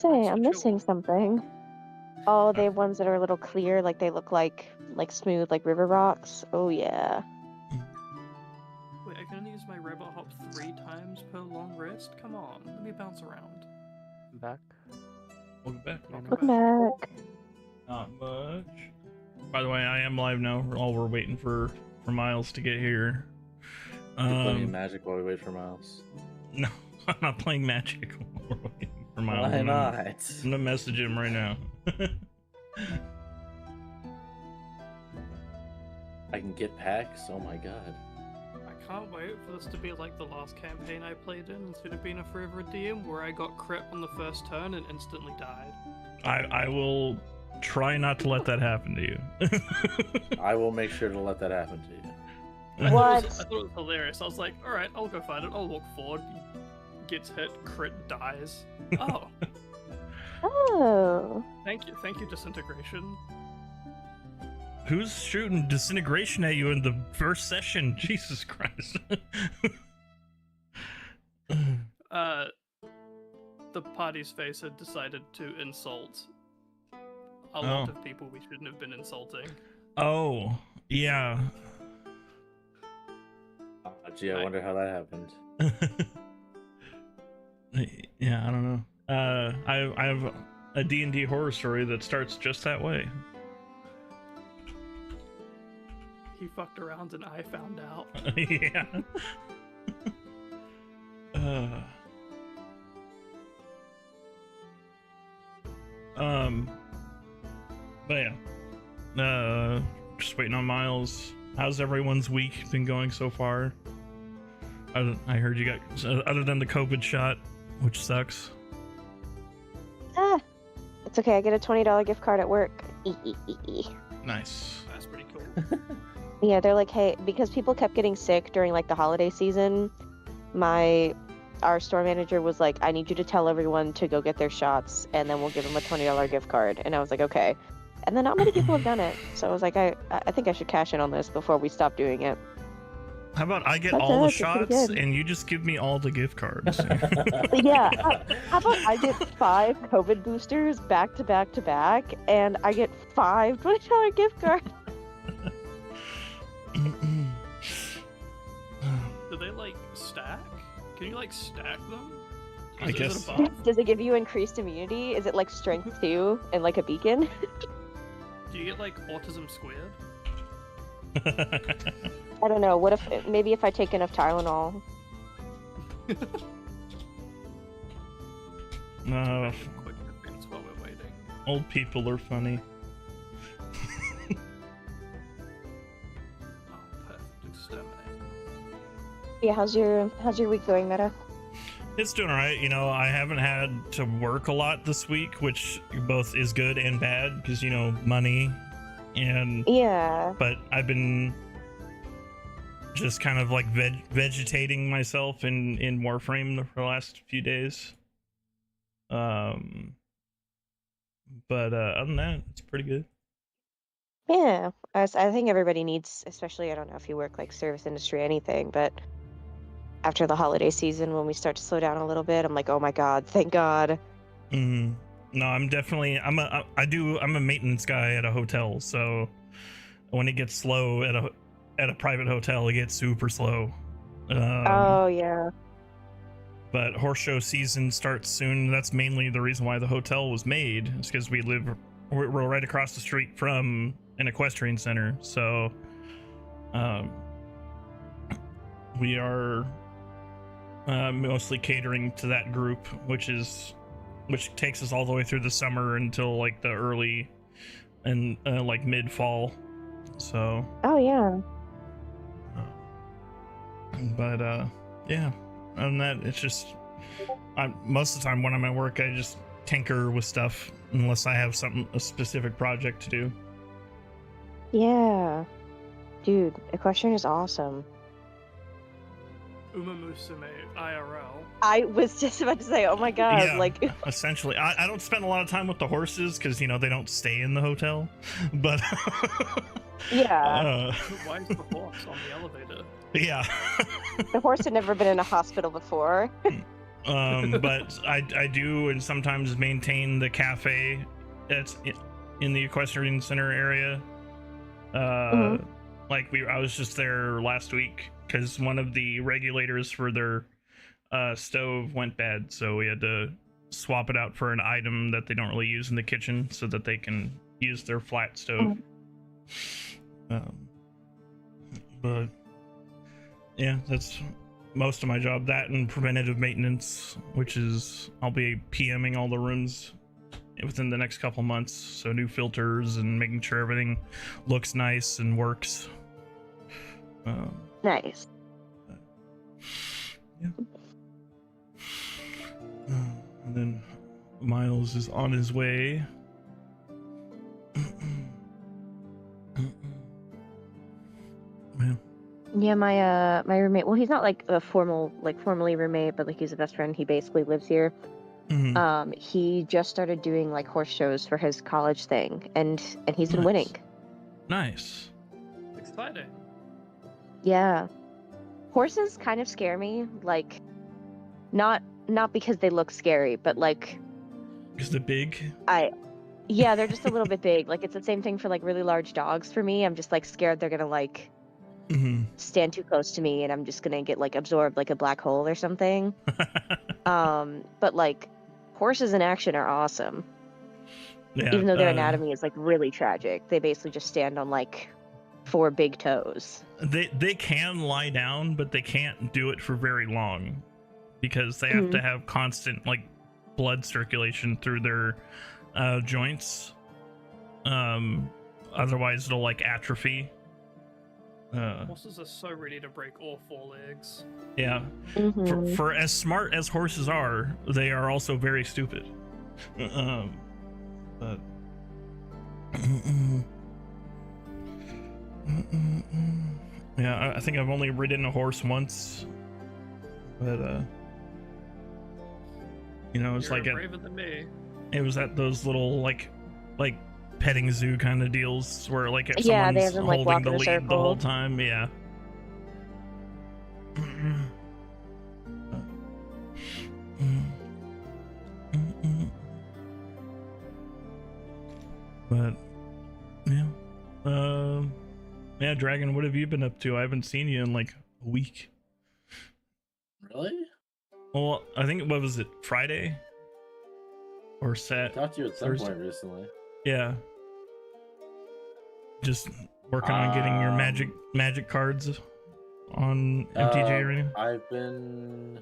Say, That's I'm a chill missing one. something. Oh, they have ones that are a little clear, like they look like smooth, like river rocks. Oh yeah. Wait, I can only use my robot hop 3 times per long rest? Come on, let me bounce around. I'm back. Welcome back. Welcome Welcome back. Not much. By the way, I am live now. All we're waiting for Miles to get here. You're playing Magic while we wait for Miles. No, I'm not playing Magic while we're waiting for Miles. Why not? I'm gonna message him right now. I can get packs? Oh my god. I can't wait for this to be like the last campaign I played in instead of being a Forever DM where I got crit on the first turn and instantly died. I will try not to let that happen to you. I will make sure to let that happen to you. What? I thought it was hilarious. I was like, alright, I'll go find it. I'll walk forward. He gets hit, crit, dies. Oh, Oh. thank you, Disintegration. Who's shooting disintegration at you in the first session? Jesus Christ. The party's face had decided to insult a lot of people we shouldn't have been insulting. Oh, yeah. Gee, I wonder how that happened. Yeah, I don't know. I have a D&D horror story that starts just that way. He fucked around and I found out. Yeah. But yeah. Just waiting on Miles. How's everyone's week been going so far? I heard you got, other than the COVID shot, which sucks. Ah. It's okay. I get a $20 gift card at work. Nice. That's pretty cool. Yeah, they're like, hey, because people kept getting sick during like the holiday season. Our store manager was like, I need you to tell everyone to go get their shots, and then we'll give them a $20 gift card. And I was like, okay. And then not many people have done it, so I was like, I think I should cash in on this before we stop doing it. How about I get That's all the that's pretty shots good. and you just give me all the gift cards? Yeah. How about I get 5 COVID boosters back to back to back, and I get 5 $20 gift cards. Do they like stack? Can you like stack them? I Is guess. it a buff? Does it give you increased immunity? Is it like strength 2 and like a beacon? Do you get like autism squared? I don't know. What if maybe if I take enough Tylenol? No, Quick defense while we're waiting. old people are funny. Oh, perfect. Exterminate. Yeah. How's your week going, Meta? It's doing alright. You know, I haven't had to work a lot this week, which both is good and bad because, you know, money and... Yeah. But I've been just kind of like vegetating myself in Warframe for the last few days. But other than that, it's pretty good. Yeah. I think everybody needs, especially I don't know if you work like service industry or anything, but after the holiday season when we start to slow down a little bit, I'm like, oh my god, thank God. No, I'm definitely I'm a maintenance guy at a hotel, so when it gets slow at a private hotel, it gets super slow. Oh yeah. But horse show season starts soon. That's mainly the reason why the hotel was made. It's because we're right across the street from an equestrian center, so we are mostly catering to that group, which takes us all the way through the summer until like the early and like mid fall. So Oh yeah. but yeah, other than that, it's just most of the time when I'm at work, I just tinker with stuff unless I have a specific project to do. Yeah. Dude, equestrian is awesome. Uma Musume IRL. I was just about to say, oh my god, Yeah. like Essentially, I don't spend a lot of time with the horses because, you know, they don't stay in the hotel, but yeah. Why is the horse on the elevator? Yeah. The horse had never been in a hospital before. But I do and sometimes maintain the cafe that's in the equestrian center area. Like I was just there last week because one of the regulators for their stove went bad, so we had to swap it out for an item that they don't really use in the kitchen so that they can use their flat stove. But yeah, that's most of my job. That and preventative maintenance, which is I'll be PMing all the rooms within the next couple months, so new filters and making sure everything looks nice and works. Nice. Yeah. And then Miles is on his way. Yeah, my roommate. Well, he's not like a formally roommate, but like he's a best friend. He basically lives here. He just started doing like horse shows for his college thing, and he's been winning. Nice. Exciting. Yeah, horses kind of scare me. Like, not because they look scary, but like, because they're big. Yeah, they're just a little bit big. Like it's the same thing for like really large dogs for me. I'm just like scared they're gonna like stand too close to me and I'm just gonna get like absorbed like a black hole or something. But like horses in action are awesome. Yeah, even though their anatomy is like really tragic. They basically just stand on like 4 big toes. They can lie down, but they can't do it for very long because they have to have constant like blood circulation through their joints. Otherwise it'll like atrophy. Horses are so ready to break all 4 legs. Yeah. For as smart as horses are, they are also very stupid. But yeah, I think I've only ridden a horse once, but you know, it's You're like braver than me. it was at those little like petting zoo kind of deals where like if Yeah, they someone's have them, like, holding walk the in a lead the circle. whole time. Yeah. But yeah, Dragon, what have you been up to? I haven't seen you in like a week. Really? Well, I think what was it, Friday or I Sat? talked to you at some Thursday. point recently. Yeah. Just working on getting your magic cards on MTG Arena. I've been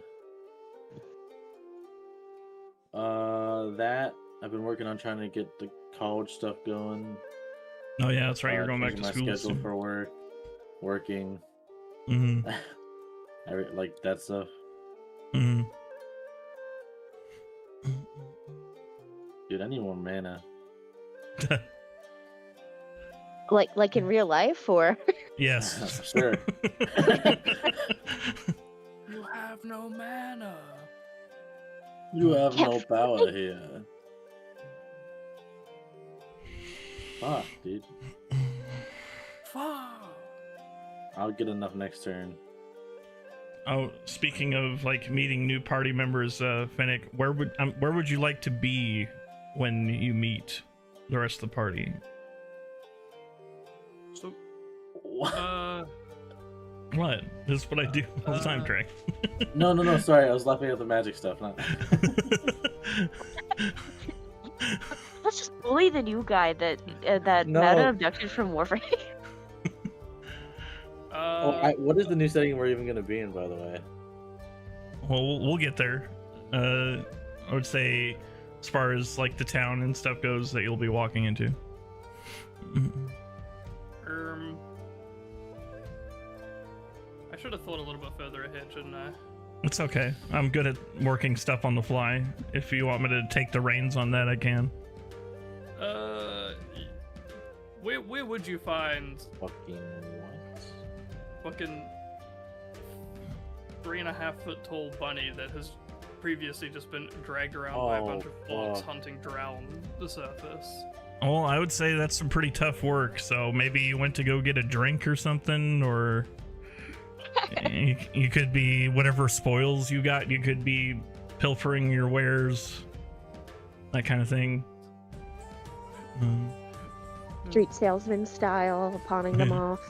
I've been working on trying to get the college stuff going. Oh yeah, that's right. You're going back to my school schedule soon. for work, working, Mm-hmm. like that stuff. Mm-hmm. Dude, I need more mana. Like in real life, or Yes. Sure. You have no mana. You have Yeah. no power here. Fuck, dude. Fuck. I'll get enough next turn. Oh, speaking of like meeting new party members, Fennec, where would you like to be when you meet the rest of the party? So, What? What? This is what I do all the time, Trey. No, sorry. I was laughing at the magic stuff. Not... let's just bully the new guy that No. Meta abducted from Warframe. what is the new setting we're even going to be in, by the way? Well, we'll get there. I would say, as far as like the town and stuff goes, that you'll be walking into. I should have thought a little bit further ahead, shouldn't I? It's okay. I'm good at working stuff on the fly. If you want me to take the reins on that, I can. Where would you find Fucking what? fucking 3.5 foot tall bunny that has previously just been dragged around by a bunch of orcs hunting drown the surface? Well, I would say that's some pretty tough work. So maybe you went to go get a drink or something, or you could be whatever spoils you got. You could be pilfering your wares, that kind of thing. Street salesman style, pawning them off.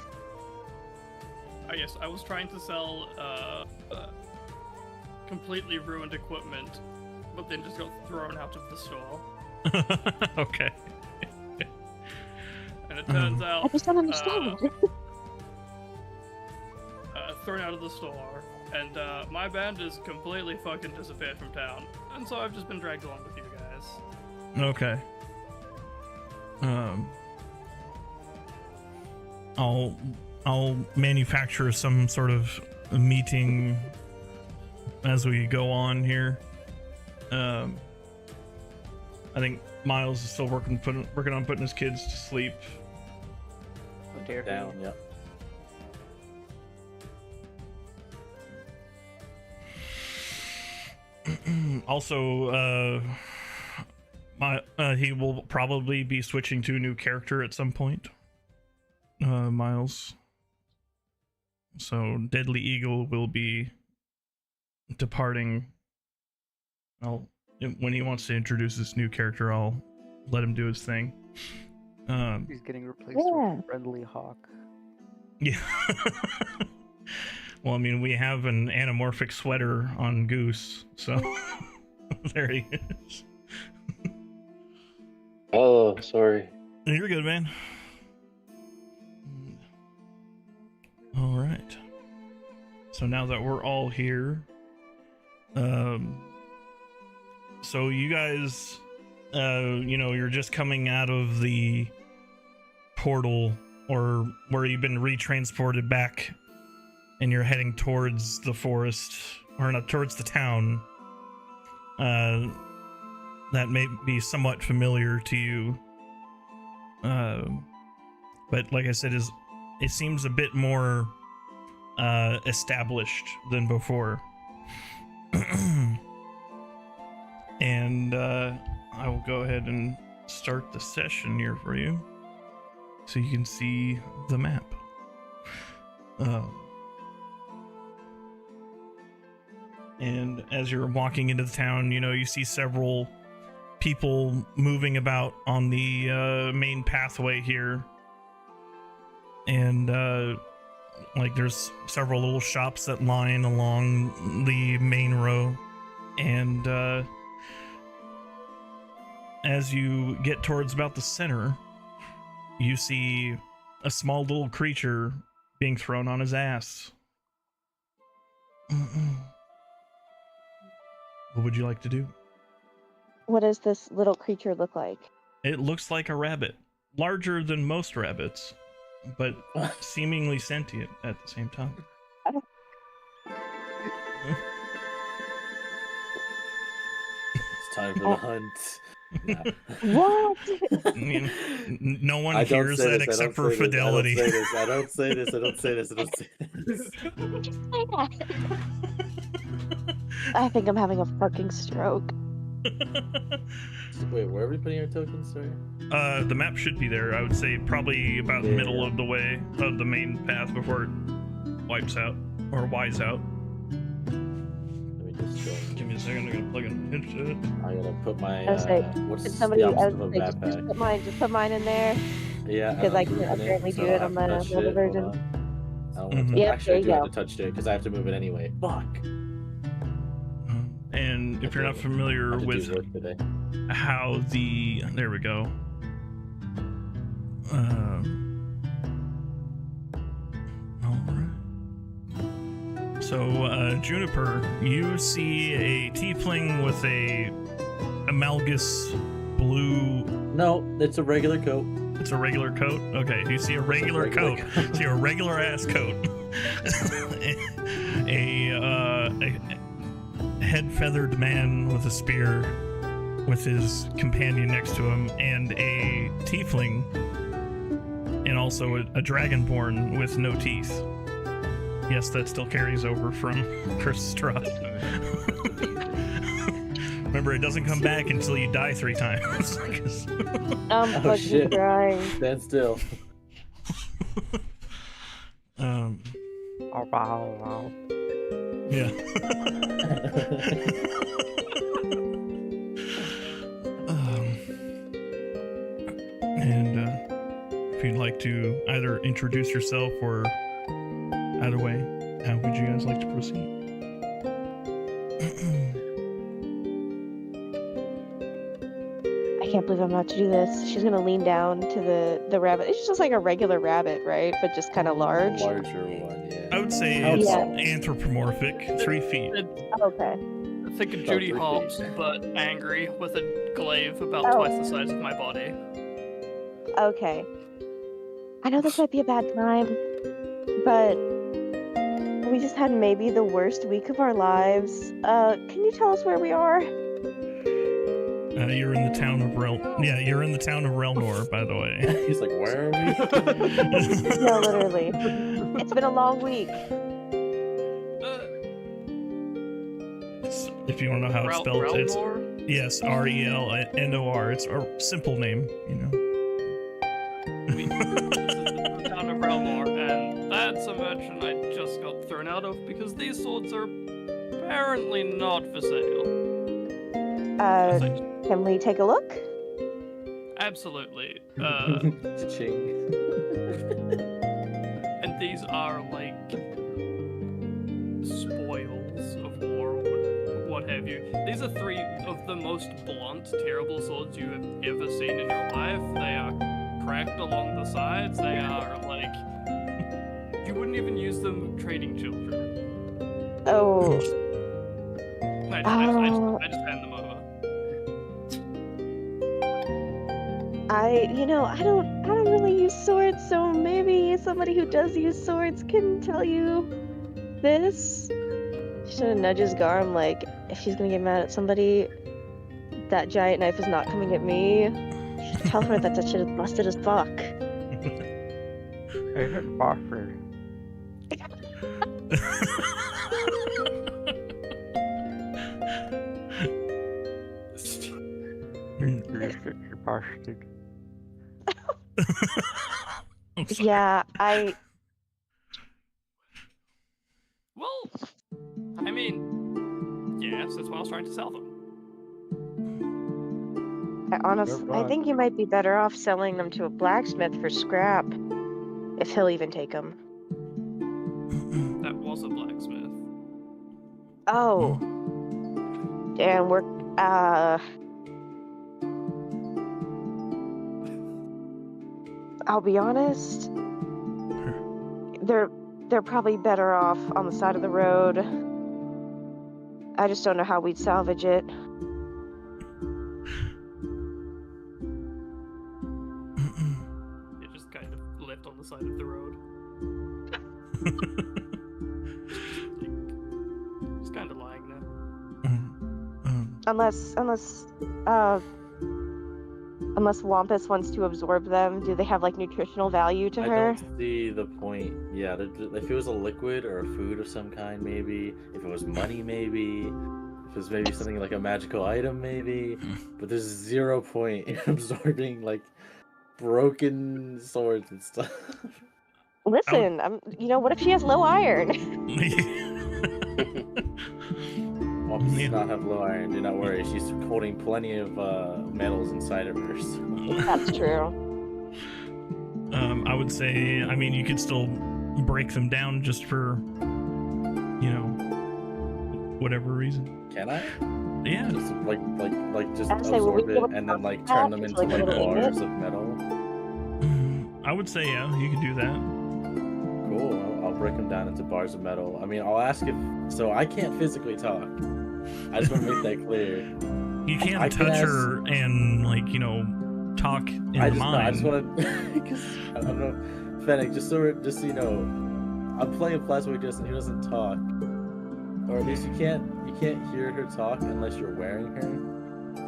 Yes, I was trying to sell completely ruined equipment, but then just got thrown out of the store. Okay. And it turns out I just don't understand. thrown out of the store, and my band is completely fucking disappeared from town, and so I've just been dragged along with you guys. Okay. I'll manufacture some sort of meeting as we go on here. I think Miles is still working on putting his kids to sleep. Down, yep. Also, he will probably be switching to a new character at some point. Miles. So Deadly Eagle will be departing. When he wants to introduce this new character, I'll let him do his thing. He's getting replaced with Friendly Hawk. Yeah. Well, I mean, we have an anamorphic sweater on Goose, so there he is. Oh, sorry. You're good, man. All right. So now that we're all here, so you guys, you're just coming out of the portal, or where you've been retransported back, and you're heading towards the forest, or not, towards the town. That may be somewhat familiar to you, but like I said, it seems a bit more established than before. And I will go ahead and start the session here for you, so you can see the map. And as you're walking into the town, you see several people moving about on the main pathway here. And there's several little shops that line along the main row. And as you get towards about the center, you see a small little creature being thrown on his ass. What would you like to do? What does this little creature look like? It looks like a rabbit. Larger than most rabbits, but seemingly sentient at the same time. It's time for the hunt. Yeah. What? No one hears that except for Fidelity. I don't say this. I think I'm having a fucking stroke. Wait, where are we putting our tokens? Sorry. The map should be there. I would say probably about the middle of the way of the main path before it wipes out or wise out. Let me just give me a second. I'm gonna plug in my headset. I gotta put my what's Did somebody the else opposite of a just backpack? put mine in there? Yeah, Because I can apparently do it on the other version. I don't want to Yep, actually, I there do you have go. to touch it because I have to move it anyway. Fuck. And if you're not familiar with how there we go. All right. So, Juniper, you see a tiefling with a amalgus blue. No, it's a regular coat. It's a regular coat. Okay, you see a regular coat. See a regular ass coat. a head feathered man with a spear, with his companion next to him, and a tiefling, and also a dragonborn with no teeth. Yes, that still carries over from Cursed Strahd. Remember, it doesn't come back until you die 3 times. I'm Oh, fucking shit. crying. Stand still. Oh, wow. Yeah. And if you'd like to either introduce yourself or either way, how would you guys like to proceed? I can't believe I'm about to do this. She's gonna lean down to the rabbit. It's just like a regular rabbit, right? But just kind of large. Larger one, yeah. I would say Yeah. it's anthropomorphic, 3 feet. Okay. Think of About Judy 3 Hopps, feet. but angry, with a glaive about Oh. twice the size of my body. Okay. I know this might be a bad time, but we just had maybe the worst week of our lives. Can you tell us where we are? You're in the town of Yeah, you're in the town of Relnor, by the way. He's like, where are we? No, literally. It's been a long week. If you want to know how it's spelled, it's Relnor? yes, Relnor. It's a simple name, you know. The town of Relnor, and that's a mansion I just got thrown out of because these swords are apparently not for sale. Can we take a look? Absolutely. Cha-ching. And these are like spoils of war, what have you. These are 3 of the most blunt, terrible swords you have ever seen in your life. They are cracked along the sides. They are like, you wouldn't even use them trading children. Oh, I just hand them over. I don't really use swords, so maybe somebody who does use swords can tell you this. She nudges Garm, like, if she's gonna get mad at somebody, that giant knife is not coming at me. Just tell her that shit is busted as fuck. I heard Boffer. You're bastard. I'm sorry. Yeah, Well, I mean, yes, that's why I was trying to sell them. I think you might be better off selling them to a blacksmith for scrap, if he'll even take them. That was a blacksmith. Oh. Damn, I'll be honest. They're probably better off on the side of the road. I just don't know how we'd salvage it. It just kind of left on the side of the road. Just kind of lying there. Unless Wampus wants to absorb them, do they have like nutritional value to I her? don't see the point. Yeah, if it was a liquid or a food of some kind, maybe. If it was money, maybe. If it was maybe something like a magical item, maybe. But there's 0 point in absorbing like broken swords and stuff. Listen, what if she has low iron? Well, she does not have low iron. Do not worry. She's holding plenty of metals inside of her. So. That's true. I would say, I mean, you could still break them down just for, whatever reason. Can I? Yeah. Just just I'd say, will we absorb be it able to and then like process turn that? them Just, into like, like a little bars unit? of metal. I would say, yeah, you could do that. Cool. I'll break them down into bars of metal. I mean, I'll ask if. So I can't physically talk. I just want to make that clear. You can't I can touch ask- her and, talk in the I mind. just want to, because I don't know, Fennec. Just so you know, I'm playing a Plasma Justin who doesn't talk, or at least you can't hear her talk unless you're wearing her.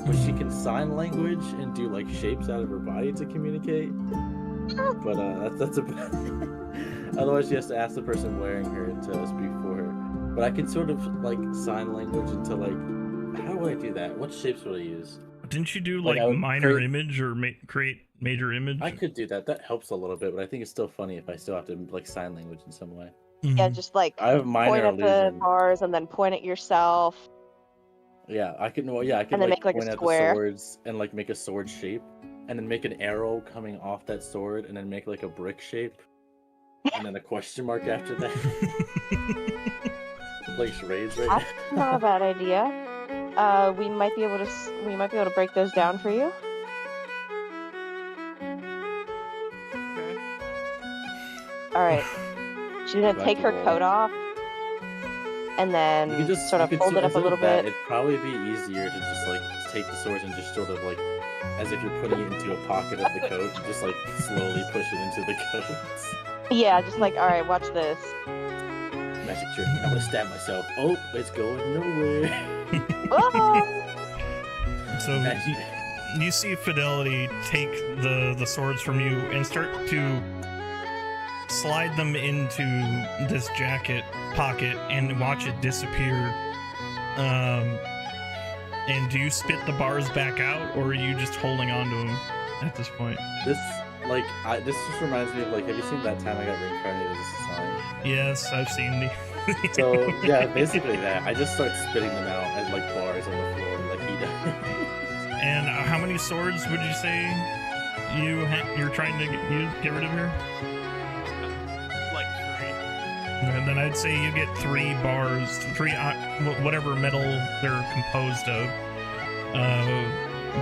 But she can sign language and do like shapes out of her body to communicate. But that's about it. Otherwise, she has to ask the person wearing her to speak for her. But I can sort of like sign language into like, how would I do that? What shapes would I use? Didn't you do Like, like I would minor create- image or create major image? I could do that. That helps a little bit, but I think it's still funny if I still have to like sign language in some way. Yeah, Mhm. just like I have point minor at the illusion. bars and then point at yourself. Yeah, I can. Well, yeah, I can And then make, like, a point at square. the swords and like make a sword shape, and then make an arrow coming off that sword, and then make like a brick shape, and then a question mark after that. Like charades right That's not a bad idea. We might be able to break those down for you. Okay. All right. She's gonna Back take to her roll. coat off, and then You could just sort of fold it up a instead little of that, bit. It'd probably be easier to just like take the swords and just sort of like, as if you're putting it into a pocket of the coat, and just like slowly push it into the coat. Yeah, just like, all right, watch this. Magic trick. I'm gonna stab myself. Oh, it's going nowhere. Oh! So Magic. you see Fidelity take the swords from you and start to slide them into this jacket pocket and watch it disappear. And do you spit the bars back out, or are you just holding on to them at this point? This just reminds me of like, have you seen That Time I Got Reincarnated as a Slime? Yes, I've seen the. So yeah, basically that. I just start spitting them out as like bars on the floor, like he does. And how many swords would you say you're trying to get rid of here? Like 3. And then I'd say you get 3 bars, 3 whatever metal they're composed of,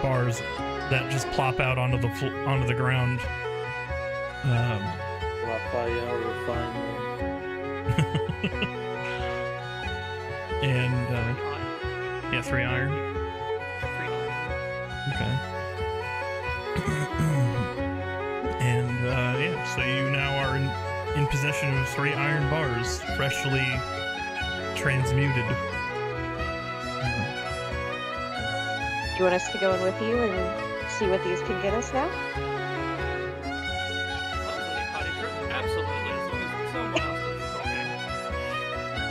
bars that just plop out onto the ground. Raphael refinement. And yeah, 3 iron. 3 iron. Okay. And yeah, so you now are in possession of 3 iron bars, freshly transmuted. Do you want us to go in with you and see what these can get us now? Absolutely, as long as someone else is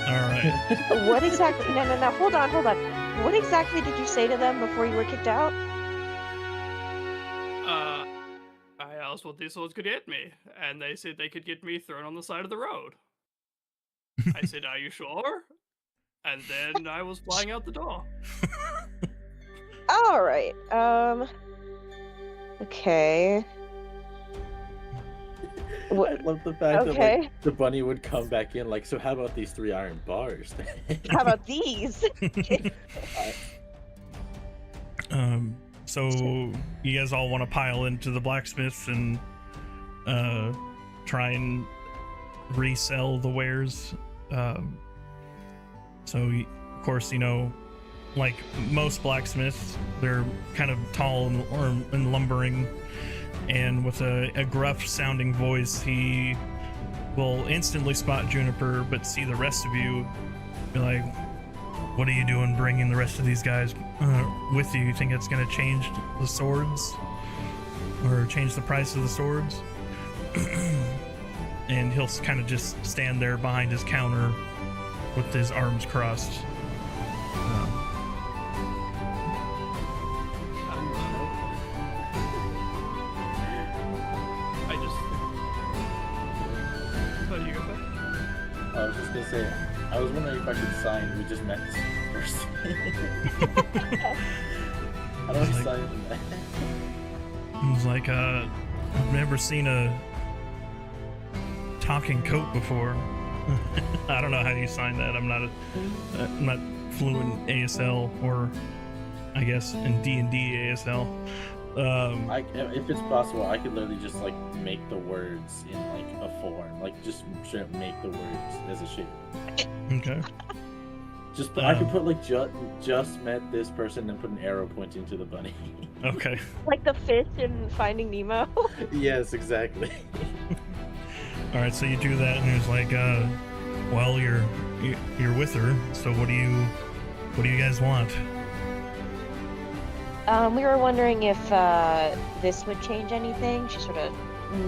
All right. What exactly? No. Hold on. What exactly did you say to them before you were kicked out? I asked what these swords could get me, and they said they could get me thrown on the side of the road. I said, "Are you sure?" And then I was flying out the door. All right. Okay. I love the fact that Okay. like, the bunny would come back in like, so how about these 3 iron bars? How about these? So you guys all want to pile into the blacksmith and try and resell the wares. So of course, you know, like most blacksmiths, they're kind of tall and lumbering, and with a gruff sounding voice, he will instantly spot Juniper, but see the rest of you, be like, what are you doing bringing the rest of these guys with you? You think it's going to change the swords? Or change the price of the swords? And he'll kind of just stand there behind his counter with his arms crossed. What do you got? I was just gonna say, I was wondering if I could sign. We just met this first. How do I Like- sign that? It was like, I've never seen a talking coat before. I don't know how you sign that. I'm not fluent in ASL, or I guess in D&D ASL. If it's possible, I could literally just like make the words in like a form, like just straight up make the words as a shape. Okay. I could put like just met this person and put an arrow pointing to the bunny. Okay. Like the fish in Finding Nemo? Yes, exactly. All right. So you do that, and it's like, well, you're with her. So what do you guys want? We were wondering if this would change anything. She sort of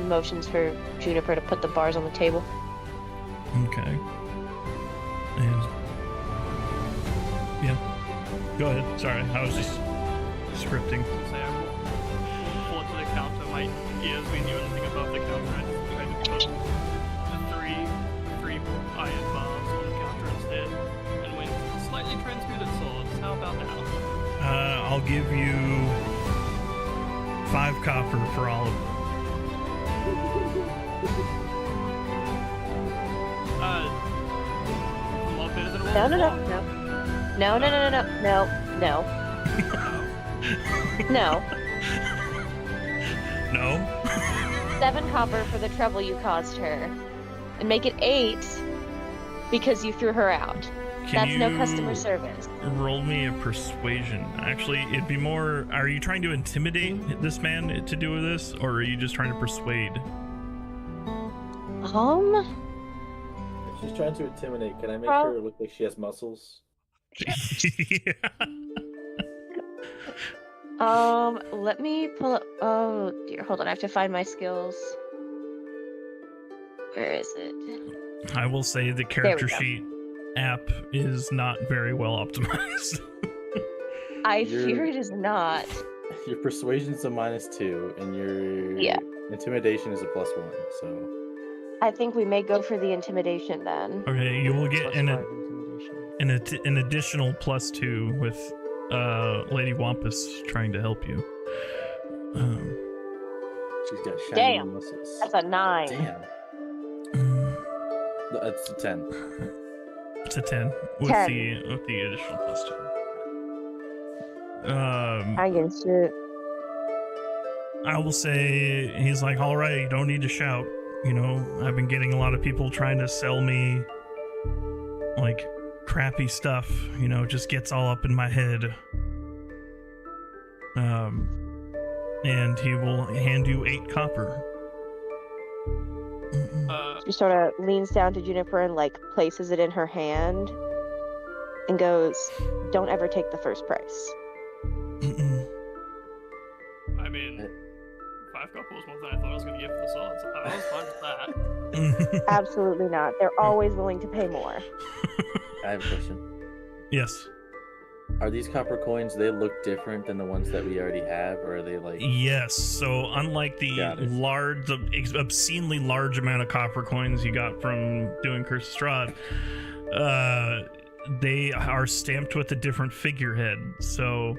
motions for Juniper to put the bars on the table. Okay. And yeah, go ahead. Sorry, I was just scripting. Say I will pull it to the counter. My ears, we knew anything above the counter. I just tried to put the three iron bars on the counter instead, and went slightly transmuted swords. How about now? I'll give you 5 copper for all of them. A lot better than No, no, no, no. No, no, no, no, no, no, no. No? 7 copper for the trouble you caused her. And make it 8 because you threw her out. That's no customer service. Roll me a persuasion. Actually, it'd be more, are you trying to intimidate this man to do this, or are you just trying to persuade? If she's trying to intimidate, can I make her look like she has muscles? Yeah. Let me pull up. Oh dear, hold on. I have to find my skills. Where is it? I will say the character sheet app is not very well optimized. I fear it is not. Your persuasion's a -2, and your intimidation is a +1. So I think we may go for the intimidation then. Okay, you will get +5 intimidation. an additional +2 with Lady Wampus trying to help you. she's got shiny Damn. muscles. That's a 9. Damn. That's a 10. It's a 10 with 10. the additional +2. I get shit. I will say he's like, all right, you don't need to shout. You know, I've been getting a lot of people trying to sell me like crappy stuff. You know, it just gets all up in my head. And he will hand you 8 copper. She sort of leans down to Juniper and like places it in her hand and goes, "Don't ever take the first price." I mean, 5 copper was more than I thought I was going to get for the swords. I was fine with that. Absolutely not. They're always willing to pay more. I have a question. Yes. Are these copper coins, they look different than the ones that we already have, or are they like... Yes, so unlike the obscenely large amount of copper coins you got from doing Curse of Strahd, they are stamped with a different figurehead. So,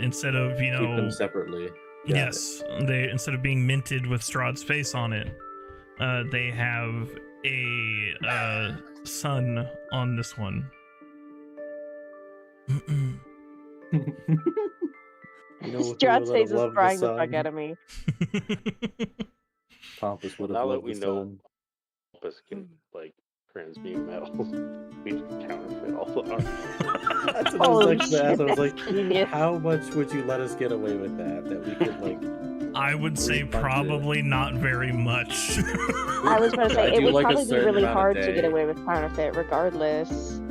instead of, you know, keep them separately. Yes, they instead of being minted with Strahd's face on it, they have a sun on this one. You know, Strahd's face is crying the fuck out of me. Pompous would have now that loved we the know sun. Pompous can like transmute metals, we can counterfeit all of our. That's what I was like, shit, I was like, genius. how much would you let us get away with that we could like... I would say probably not very much. I was going to say, I it do would like a probably be certain really amount a hard to day. get away with counterfeit regardless.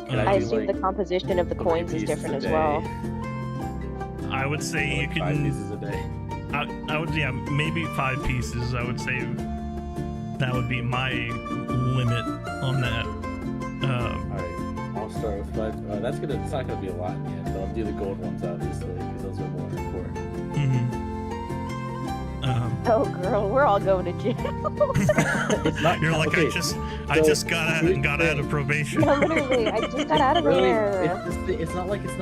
Can I do, assume like, the composition of the 3 coins is pieces different a as well. day? I would say Like you 5 can. pieces a day. I would, yeah, maybe 5 pieces. I would say that would be my limit on that. Alright, I'll start with 5. It's not gonna be a lot in the end, but I'll do the gold ones obviously, because those are more important. Oh, girl, we're all going to jail. It's not... You're like, okay, I just got out of probation. No, literally, I just got out of really, there. it's not like it's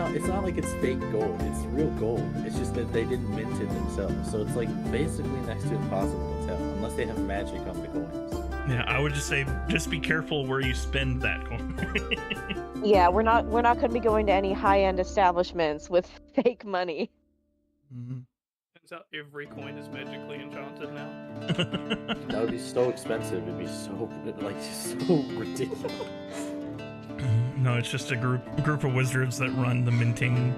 fake gold. It's real gold. It's just that they didn't mint it themselves. So it's like basically next to impossible to tell unless they have magic on the coins. Yeah, I would just say just be careful where you spend that coin. Yeah, we're not going to be going to any high-end establishments with fake money. Turns out every coin is magically enchanted now. That would be so expensive. It'd be so ridiculous. No, it's just a group of wizards that run the minting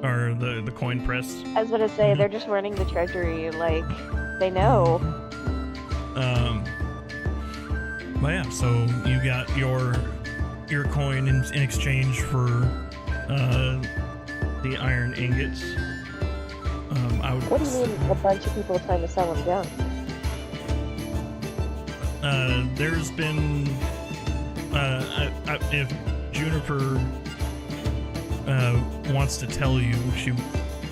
or the coin press. I was going to say, they're just running the treasury, like, they know. But yeah, so you got your coin in exchange for the iron ingots. What do you mean a bunch of people trying to sell them junk? There's been if Juniper wants to tell you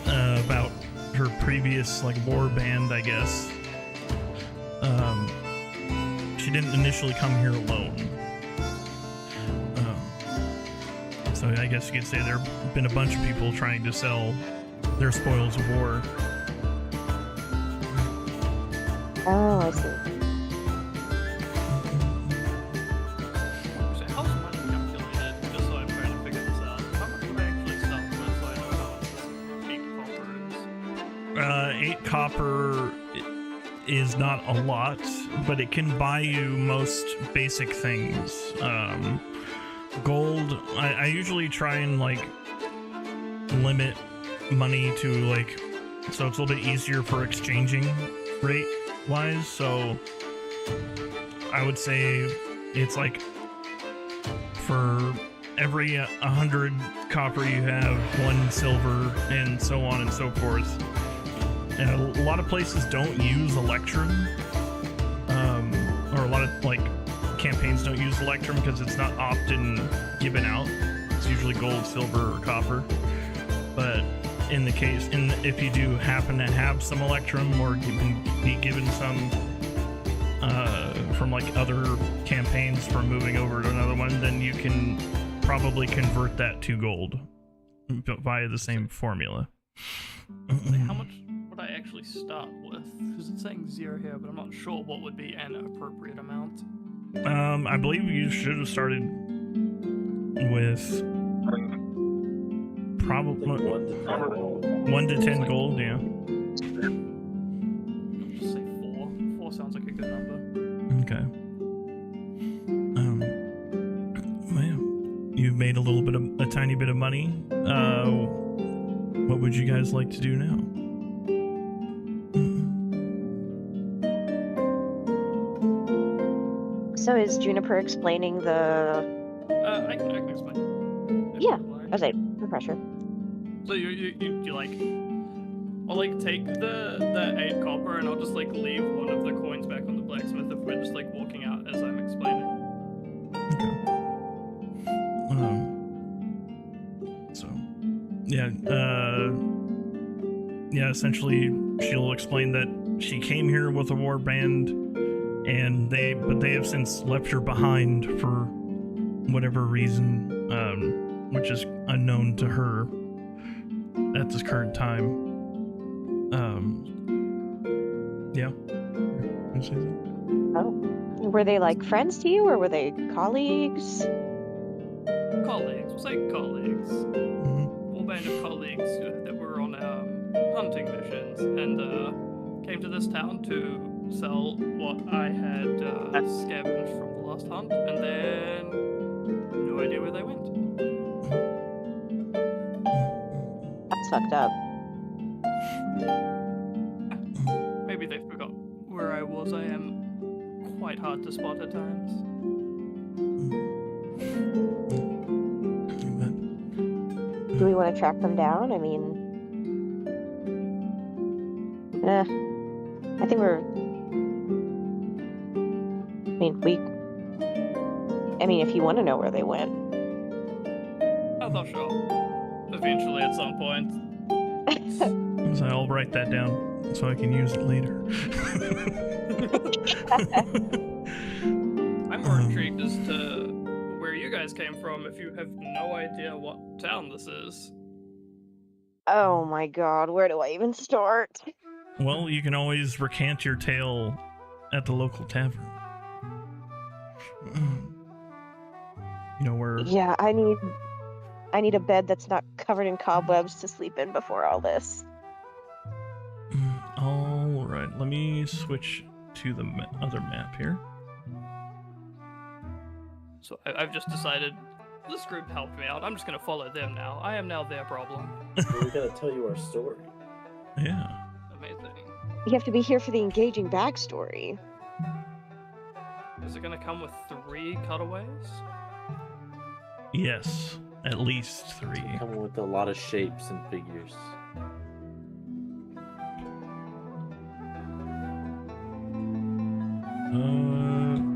about her previous like war band, I guess. She didn't initially come here alone. So I guess you could say there have been a bunch of people trying to sell They're spoils of war. Oh, I see. So how's money calculated? Just so I'm trying to figure this out. How much would I actually start with so I know how much this 8 copper is? 8 copper is not a lot, but it can buy you most basic things. Gold, I usually try and like limit money to like, so it's a little bit easier for exchanging rate wise. So I would say it's like for every 100 copper you have 1 silver, and so on and so forth. And a lot of places don't use Electrum, or a lot of like campaigns don't use Electrum because it's not often given out. It's usually gold, silver, or copper. But in the case, if you do happen to have some Electrum, or you can be given some from like other campaigns from moving over to another one, then you can probably convert that to gold via the same formula. Like, how much would I actually start with? Because it's saying 0 here, but I'm not sure what would be an appropriate amount. I believe you should have started with probably 1 to 10 gold, yeah. I'll just say 4. 4 sounds like a good number. Okay. Well, you've made a tiny bit of money. What would you guys like to do now? So is Juniper explaining the? I can explain. Yeah, I was like, no pressure. So you like, I'll like take the 8 copper and I'll just like leave one of the coins back on the blacksmith if we're just like walking out as I'm explaining. Okay. So, yeah, yeah. Essentially, she'll explain that she came here with a war band, and they have since left her behind for whatever reason, which is unknown to her at this current time. Yeah. You say that? Oh, were they like friends to you, or were they colleagues? Colleagues, we'll say colleagues. Mhm. Full band of colleagues that were on hunting missions and came to this town to sell what I had scavenged from the last hunt, and then no idea where they went. That's fucked up. Maybe they forgot where I was. I am quite hard to spot at times. Do we want to track them down? I mean, I think we're. I mean, if you want to know where they went. Oh, they'll show up eventually at some point. So I'll write that down so I can use it later. I'm more intrigued as to where you guys came from if you have no idea what town this is. Oh my god, where do I even start? Well, you can always recant your tale at the local tavern. You know where? Yeah, I need a bed that's not covered in cobwebs to sleep in before all this. All right, let me switch to the other map here. So I've just decided this group helped me out. I'm just gonna follow them now. I am now their problem. We gotta tell you our story. Yeah. Amazing. You have to be here for the engaging backstory. Is it gonna come with 3 cutaways? Yes, at least 3. Coming with a lot of shapes and figures.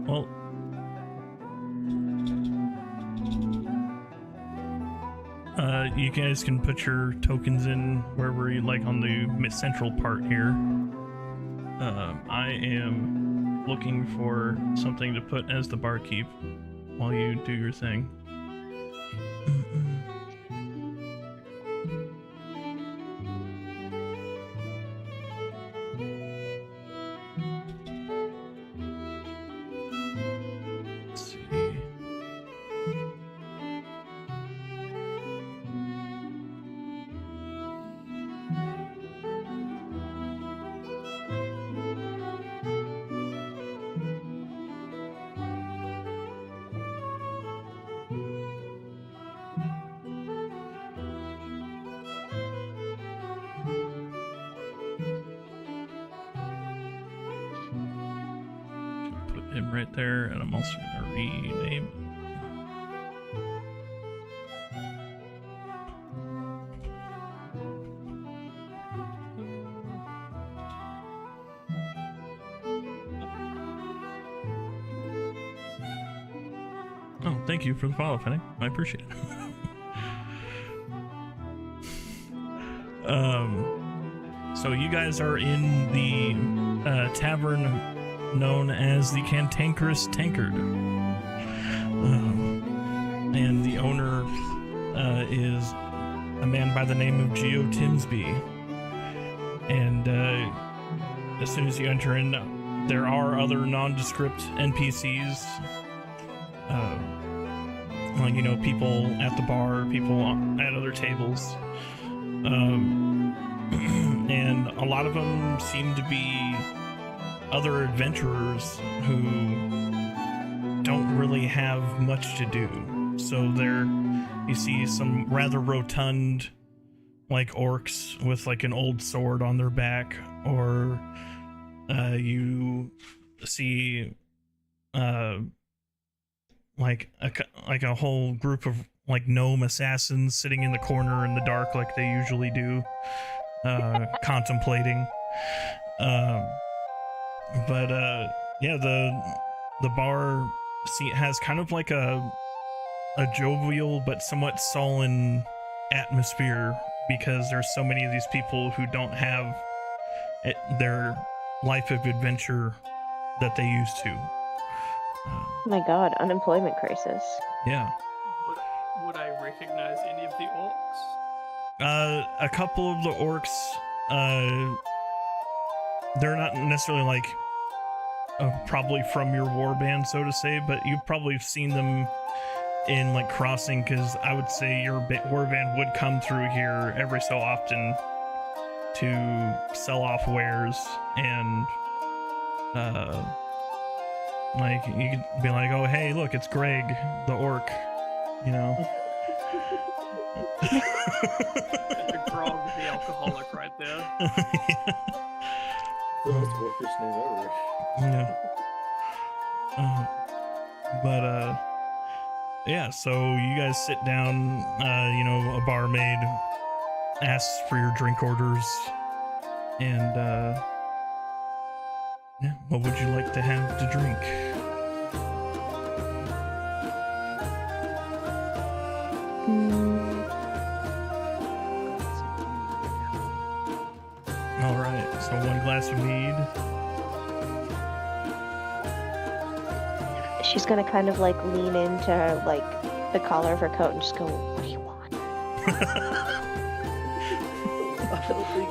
Well, you guys can put your tokens in wherever you like on the central part here. I am looking for something to put as the barkeep while you do your thing. him right there, and I'm also gonna rename it. Oh, thank you for the follow, Fennec. I appreciate it. So you guys are in the tavern known as the Cantankerous Tankard. And the owner is a man by the name of Geo Timsby. And as soon as you enter in, there are other nondescript NPCs. Like, you know, people at the bar, people at other tables. And a lot of them seem to be other adventurers who don't really have much to do. So you see some rather rotund, like, orcs with like an old sword on their back, or you see like a whole group of like gnome assassins sitting in the corner in the dark like they usually do, contemplating. But yeah, the bar has kind of like a jovial but somewhat sullen atmosphere, because there's so many of these people who don't have their life of adventure that they used to. Oh my god, unemployment crisis. Yeah. Would I recognize any of the orcs? A couple of the orcs, they're not necessarily like probably from your warband, so to say, but you've probably seen them in like crossing, because I would say your warband would come through here every so often to sell off wares, and like you could be like, oh hey, look, it's Greg the orc, you know. Grog the alcoholic right there. Yeah. The most orcish name ever. Yeah. But yeah, so you guys sit down, you know, a barmaid asks for your drink orders, and yeah, what would you like to have to drink? All right, so 1 glass of mead. She's gonna kind of like lean into like the collar of her coat and just go, "What do you want?" I don't think.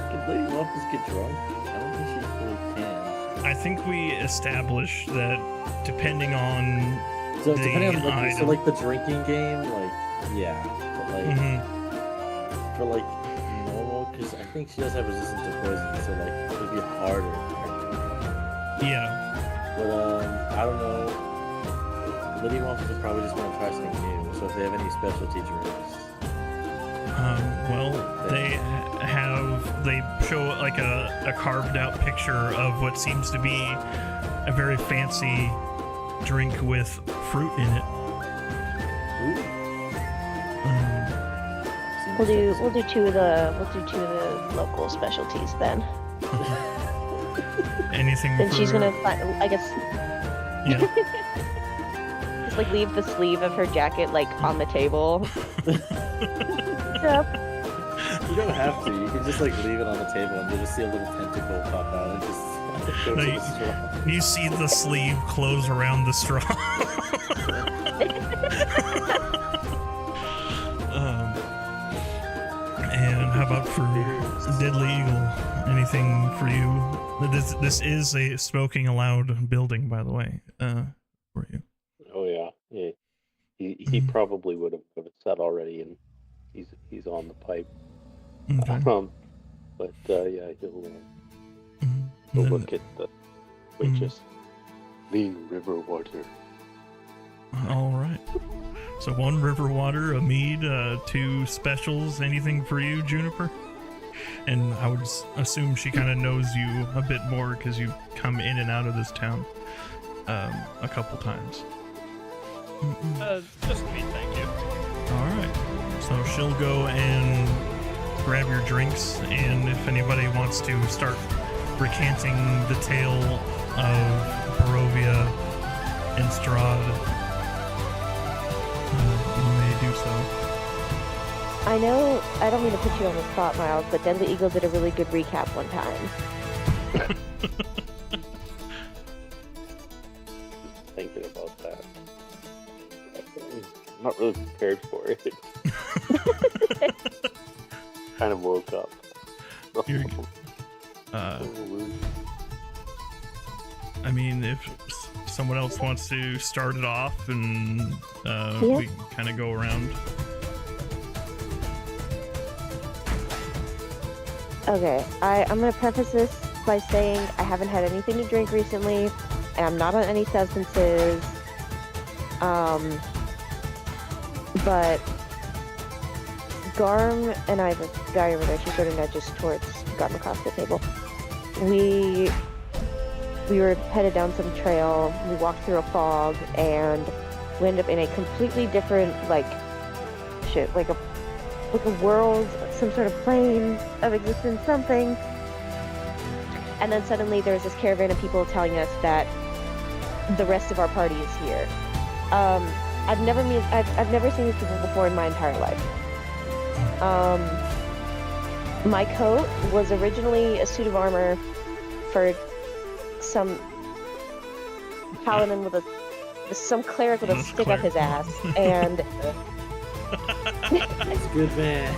Can Lady Waffles get drunk? I don't think she really can. I think we established that depending on So the depending on item. so like the drinking game, like yeah, but like for like normal, because I think she does have resistance to poison, so like it'd be harder. Yeah. But I don't know. Lady Waffles would probably just want to try something new. So if they have any specialty drinks. Well, they show like a carved out picture of what seems to be a very fancy drink with fruit in it. Ooh. We'll do two of the local specialties then. Anything Then for, she's gonna find, I guess, yeah. just like leave the sleeve of her jacket like on the table. Yep. You don't have to. You can just like leave it on the table and you'll just see a little tentacle pop out and just go No, to the straw. You see the sleeve close around the straw. And how about for Deadly Eagle? Anything for you? This is a smoking allowed building, by the way. For you. Oh yeah, yeah. He probably would have said already, and he's on the pipe. Okay. But yeah, he'll look at the waitress. Lean river water. All right. So 1 river water, a mead, 2 specials. Anything for you, Juniper? And I would assume she kind of knows you a bit more because you come in and out of this town. a couple times. Just me, thank you. All right. So she'll go and grab your drinks, and if anybody wants to start recanting the tale of Barovia and Strahd, you may do so. I know, I don't mean to put you on the spot, Miles, but Deadly Eagle did a really good recap one time. Thinking about that. I'm not really prepared for it. Kind of woke up. You're- I mean, if someone else wants to start it off, and we can kind of go around. Okay, I'm gonna preface this by saying I haven't had anything to drink recently, and I'm not on any substances. But Garm and I, the guy over there, she sort of nudges towards Garm across the table. We were headed down some trail, we walked through a fog, and we ended up in a completely different, like a world, some sort of plane of existence, something. And then suddenly there's this caravan of people telling us that the rest of our party is here. I've never seen these people before in my entire life. My coat was originally a suit of armor for some paladin with some cleric with a stick up his ass, and That's good, man.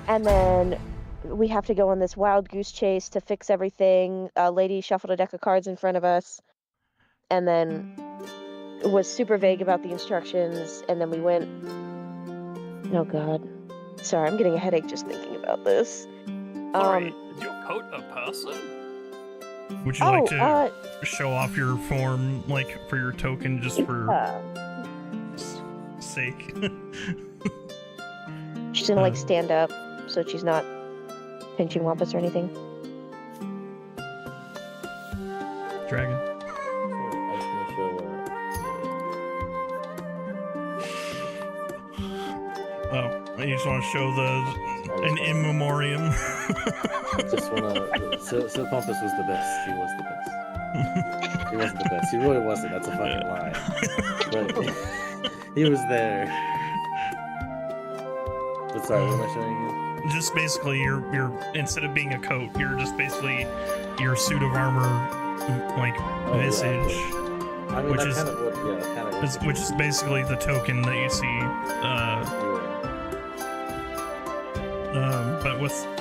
and then we have to go on this wild goose chase to fix everything. A lady shuffled a deck of cards in front of us, and then was super vague about the instructions, and then we went... Oh god. Sorry, I'm getting a headache just thinking about this. Sorry, is your coat a person? Would you like to show off your form, like, for your token, just for sake? She's gonna, like, stand up, so she's not pinching Wampus or anything. Dragon. Oh, you just want to show an in memoriam? Just wanna. Silpompus was the best. He was the best. He wasn't the best. He really wasn't. That's a fucking lie. But he was there. But sorry, what am I showing you? Just basically, you're instead of being a coat, you're just basically your suit of armor, like visage, I mean, which that is kind of would, yeah, kind of. which is basically the token that you see. But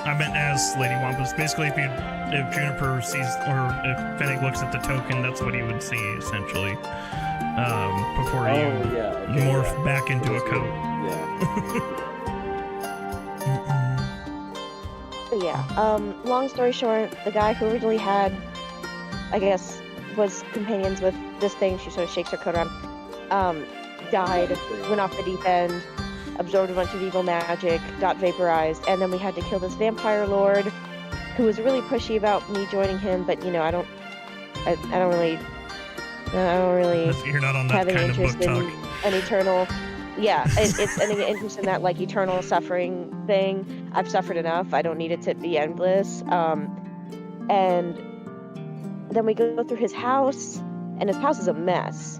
I meant as Lady Wampus. Basically, if Juniper sees, or if Fennec looks at the token, that's what he would see essentially. Before you morph back into a coat. Yeah. Long story short, the guy who originally had, I guess, was companions with this thing, she sort of shakes her coat around, died, went off the deep end, absorbed a bunch of evil magic, got vaporized, and then we had to kill this vampire lord who was really pushy about me joining him, but you know, I don't really You're not on that have any kind of book interest in talk. an eternal, it's any interest in that, like, eternal suffering thing. I've suffered enough. I don't need it to be endless. And then we go through his house, and his house is a mess.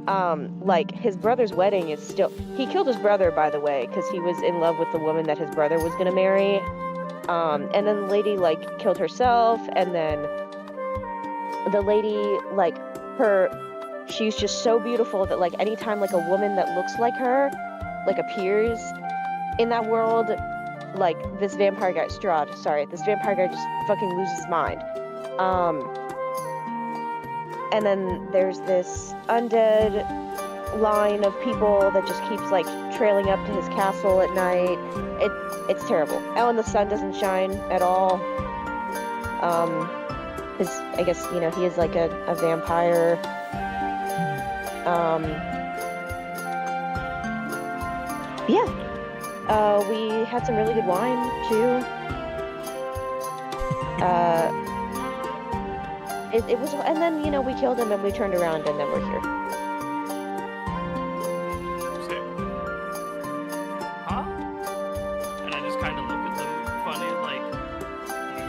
Like, his brother's wedding is still... He killed his brother, by the way, because he was in love with the woman that his brother was gonna marry. And then the lady, like, killed herself, and then the lady, like, she's just so beautiful that, like, anytime, like, a woman that looks like her, like, appears in that world, like, this vampire guy just fucking loses his mind. And then there's this undead line of people that just keeps, like, trailing up to his castle at night. It's terrible. Oh, and the sun doesn't shine at all. Because I guess, you know, he is like a vampire. Yeah. We had some really good wine too. it was, and then we killed him and we turned around and then we're here. So, huh? And I just kind of look at them funny, like,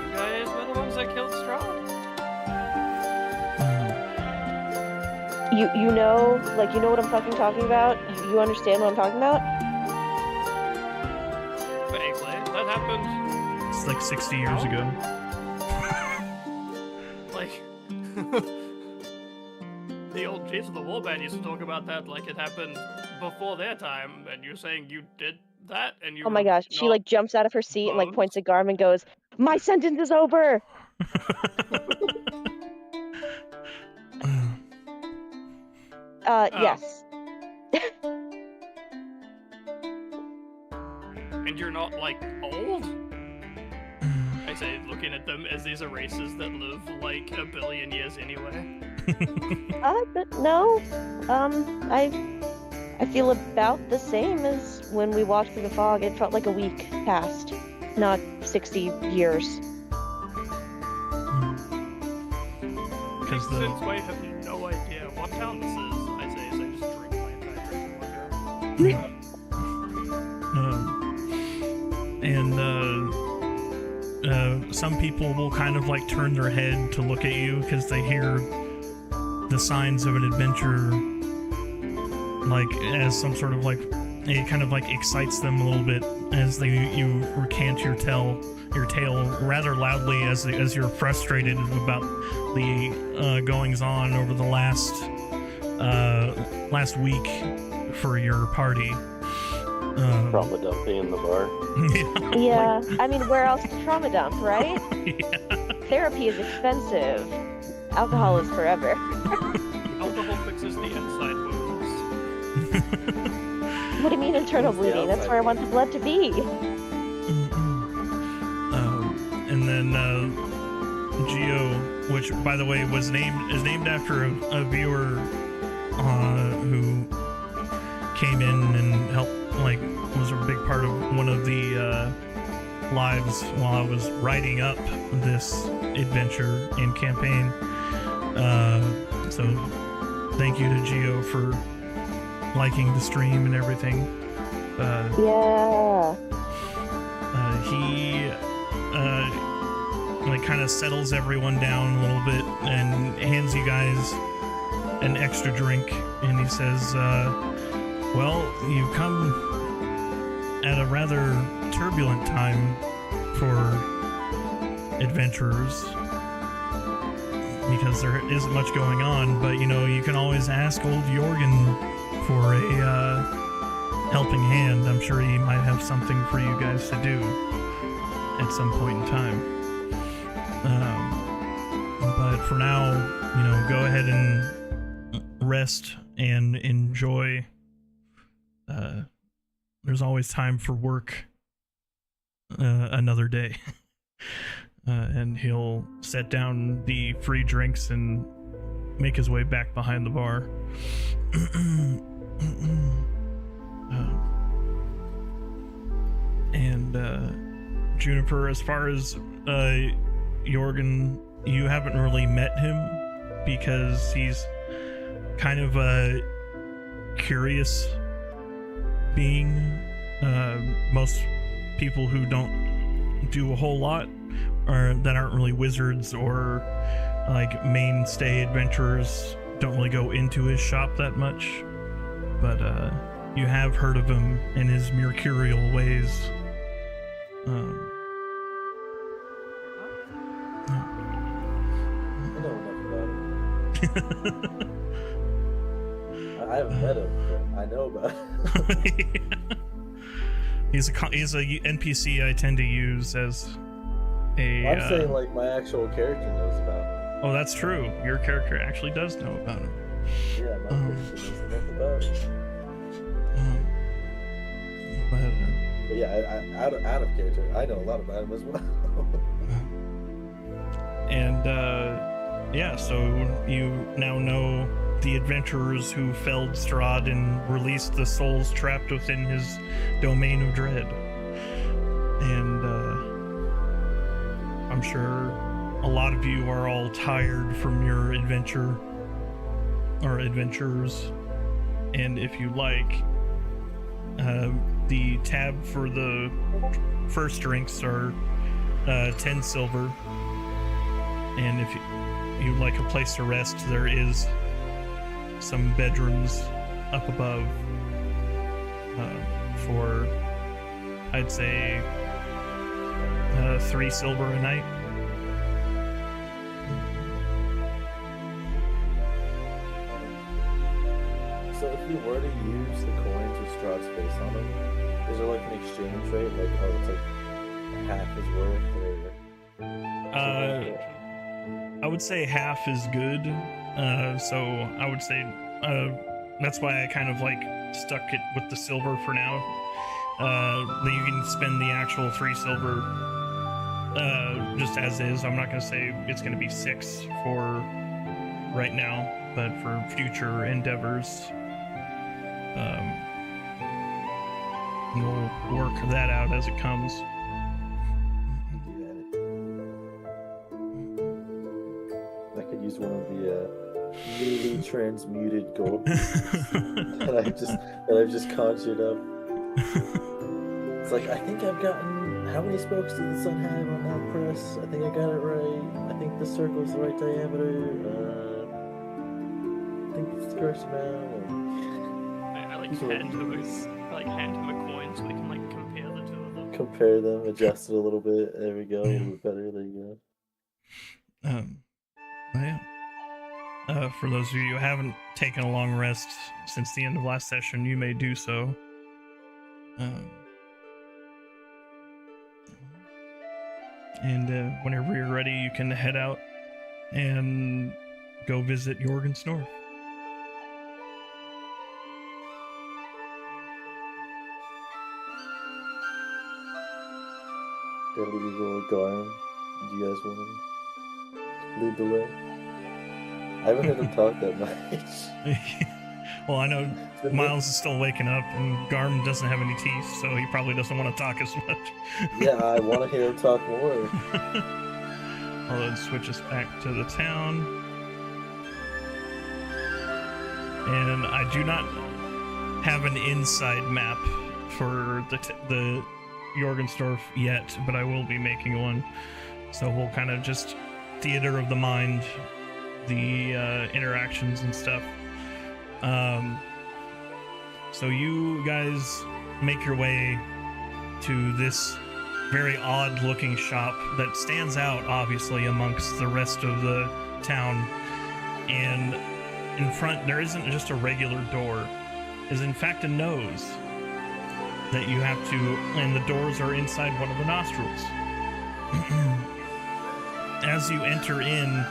you guys were the ones that killed Strahd? You know what I'm fucking talking about? You understand what I'm talking about? Vaguely. That happened, It's like 60 years ago. like, the old Chiefs of the Warband used to talk about that like it happened before their time, and you're saying you did that, and you Oh my were gosh, she not like jumps out of her seat and like bummed? points at Garm and goes, "My sentence is over." Yes. And you're not, like, old? I say, looking at them as these are races that live, like, 1 billion years anyway. But no. I feel about the same as when we walked through the fog. It felt like a week passed, not 60 years. Because Since I have no idea what town this is, I say, as I just drink my entire drink of water. some people will kind of like turn their head to look at you because they hear the signs of an adventure, like as some sort of like it kind of like excites them a little bit as you recant your tale rather loudly as you're frustrated about the goings on over the last week for your party. Trauma dumping in the bar. Yeah, I mean, where else to trauma dump, right? Yeah. Therapy is expensive. Alcohol is forever. Alcohol fixes the inside wounds. What do you mean internal bleeding? That's where I want the blood to be. And then Geo, which by the way is named after a viewer who came in and helped, like was a big part of one of the lives while I was writing up this adventure and campaign. So thank you to Geo for liking the stream and everything. Yeah. He like kind of settles everyone down a little bit and hands you guys an extra drink, and he says, well, you've come at a rather turbulent time for adventurers because there isn't much going on, but you can always ask old Jorgen for a helping hand. I'm sure he might have something for you guys to do at some point in time. But for now, go ahead and rest and enjoy. There's always time for work another day. And he'll set down the free drinks and make his way back behind the bar. And Juniper, as far as Jorgen, you haven't really met him because he's kind of a curious being. Most people who don't do a whole lot or that aren't really wizards or like mainstay adventurers don't really go into his shop that much, but you have heard of him and his mercurial ways. I know enough about him. I haven't met him, but I know about him. He's a NPC I tend to use as a. I'm saying like my actual character knows about him. Oh, that's true. Your character actually does know about him. Yeah, my character knows enough about him. But yeah, out of character, I know a lot about him as well. And yeah, so you now know the adventurers who felled Strahd and released the souls trapped within his domain of dread. And I'm sure a lot of you are all tired from your adventure or adventures, and if you like, the tab for the first drinks are 10 silver, and if you'd like a place to rest, there is some bedrooms up above for, I'd say, 3 silver a night. So if you were to use the coins with Strahd's face on them, is there like an exchange rate? Like, oh, it's like half his worth, or I would say half is good. So I would say that's why I kind of like stuck it with the silver for now. That you can spend the actual 3 silver just as is. I'm not going to say it's going to be 6 for right now, but for future endeavors, we'll work that out as it comes. I could use one of the newly transmuted gold that I've just conjured up. It's like, I think I've gotten, how many spokes does the sun have on that press? I think I got it right. I think the circle's the right diameter. I think it's the correct amount. I like hand him a coin so we can like compare the two of them. Compare them, adjust it a little bit. There we go. A little bit better. There you go. Yeah. For those of you who haven't taken a long rest since the end of last session, you may do so. And whenever you're ready, you can head out and go visit Jorgensnorf. Gotta leave you with Garm. Do you guys want to lead the way? I haven't heard him talk that much. Well, I know Miles is still waking up, and Garm doesn't have any teeth, so he probably doesn't want to talk as much. Yeah, I want to hear him talk more. Although it switches back to the town. And I do not have an inside map for the Jorgensdorf yet, but I will be making one. So we'll kind of just theater of the mind the interactions and stuff. So you guys make your way to this very odd looking shop that stands out obviously amongst the rest of the town, and in front there isn't just a regular door, is in fact a nose that you have to, and the doors are inside one of the nostrils. As you enter in,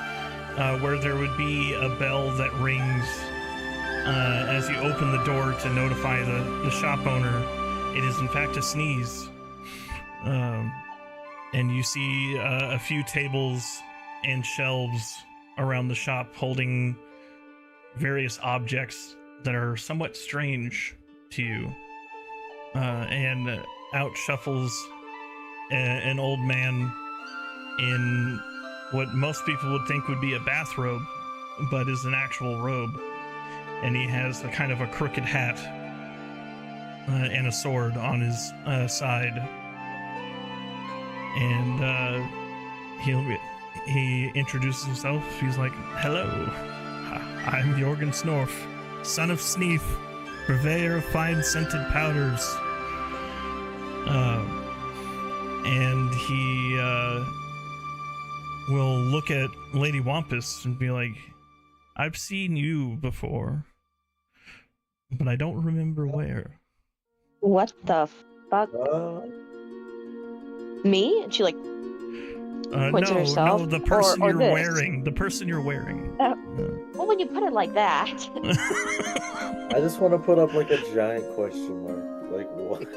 where there would be a bell that rings as you open the door to notify the shop owner, it is in fact a sneeze. And you see a few tables and shelves around the shop holding various objects that are somewhat strange to you. And out shuffles an old man in what most people would think would be a bathrobe, but is an actual robe. And he has a kind of a crooked hat and a sword on his side. And he introduces himself. He's like, "Hello, I'm Jorgensnorf, son of Sneef, purveyor of fine scented powders." And he will look at Lady Wampus and be like, "I've seen you before, but I don't remember where." What the fuck? Me? And she like points at herself. No, the person or you're this? wearing. The person you're wearing. Well, when you put it like that. I just want to put up like a giant question mark. Like, what?